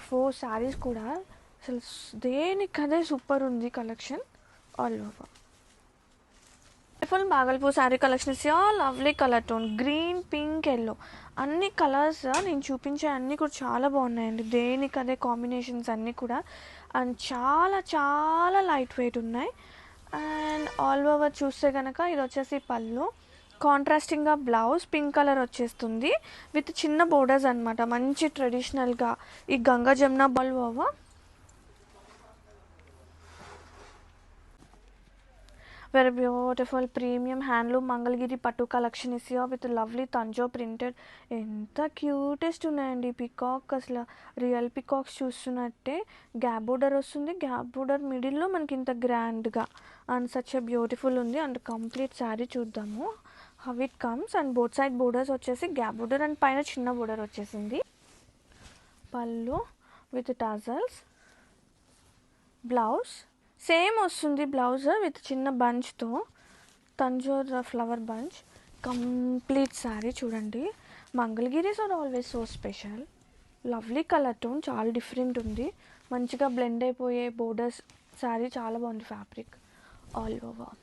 Speaker 1: 4 శారీస్ కూడా అసలు దేనికదే సూపర్ ఉంది collection all over. Full Bhagalpur sari collection is here, lovely colour tone green pink yellow. అన్ని కలర్స్ నేను చూపించే అన్నీ కూడా చాలా బాగున్నాయండి, దేనికదే కాంబినేషన్స్ అన్నీ కూడా. అండ్ చాలా చాలా లైట్ వెయిట్ ఉన్నాయి. అండ్ ఆల్ ఓవర్ చూస్తే కనుక ఇది వచ్చేసి పళ్ళు, కాంట్రాస్టింగ్గా బ్లౌజ్ పింక్ కలర్ వచ్చేస్తుంది విత్ చిన్న బోర్డర్స్ అనమాట, మంచి ట్రెడిషనల్గా ఈ Ganga Jamuna all over. Very beautiful premium handloom Mangalagiri pattu collection is here with lovely Tanjore printed. ఎంత క్యూటెస్ట్ ఉన్నాయండి పికాక్, అసలు రియల్ పికాక్స్ చూస్తున్నట్టే. గ్యాప్ బోర్డర్ వస్తుంది, గ్యాప్ బోర్డర్ మిడిల్లో మనకి ఇంత గ్రాండ్గా అండ్ సచ్ ఎ బ్యూటిఫుల్ ఉంది. అండ్ కంప్లీట్ శారీ చూద్దాము how it comes. And both side borders వచ్చేసి గ్యాప్ బోర్డర్ అండ్ పైన చిన్న బోర్డర్ వచ్చేసింది. Pallu with tassels, blouse same వస్తుంది బ్లౌజ్ విత్ చిన్న బంచ్తో, Tanjore flower bunch. Complete sari చూడండి, Mangalagiris are always so special. Lovely colour tone చాలా డిఫరెంట్ ఉంది, మంచిగా బ్లెండ్ అయిపోయే బోర్డర్స్ శారీ చాలా బాగుంది ఫ్యాబ్రిక్ ఆల్ ఓవర్.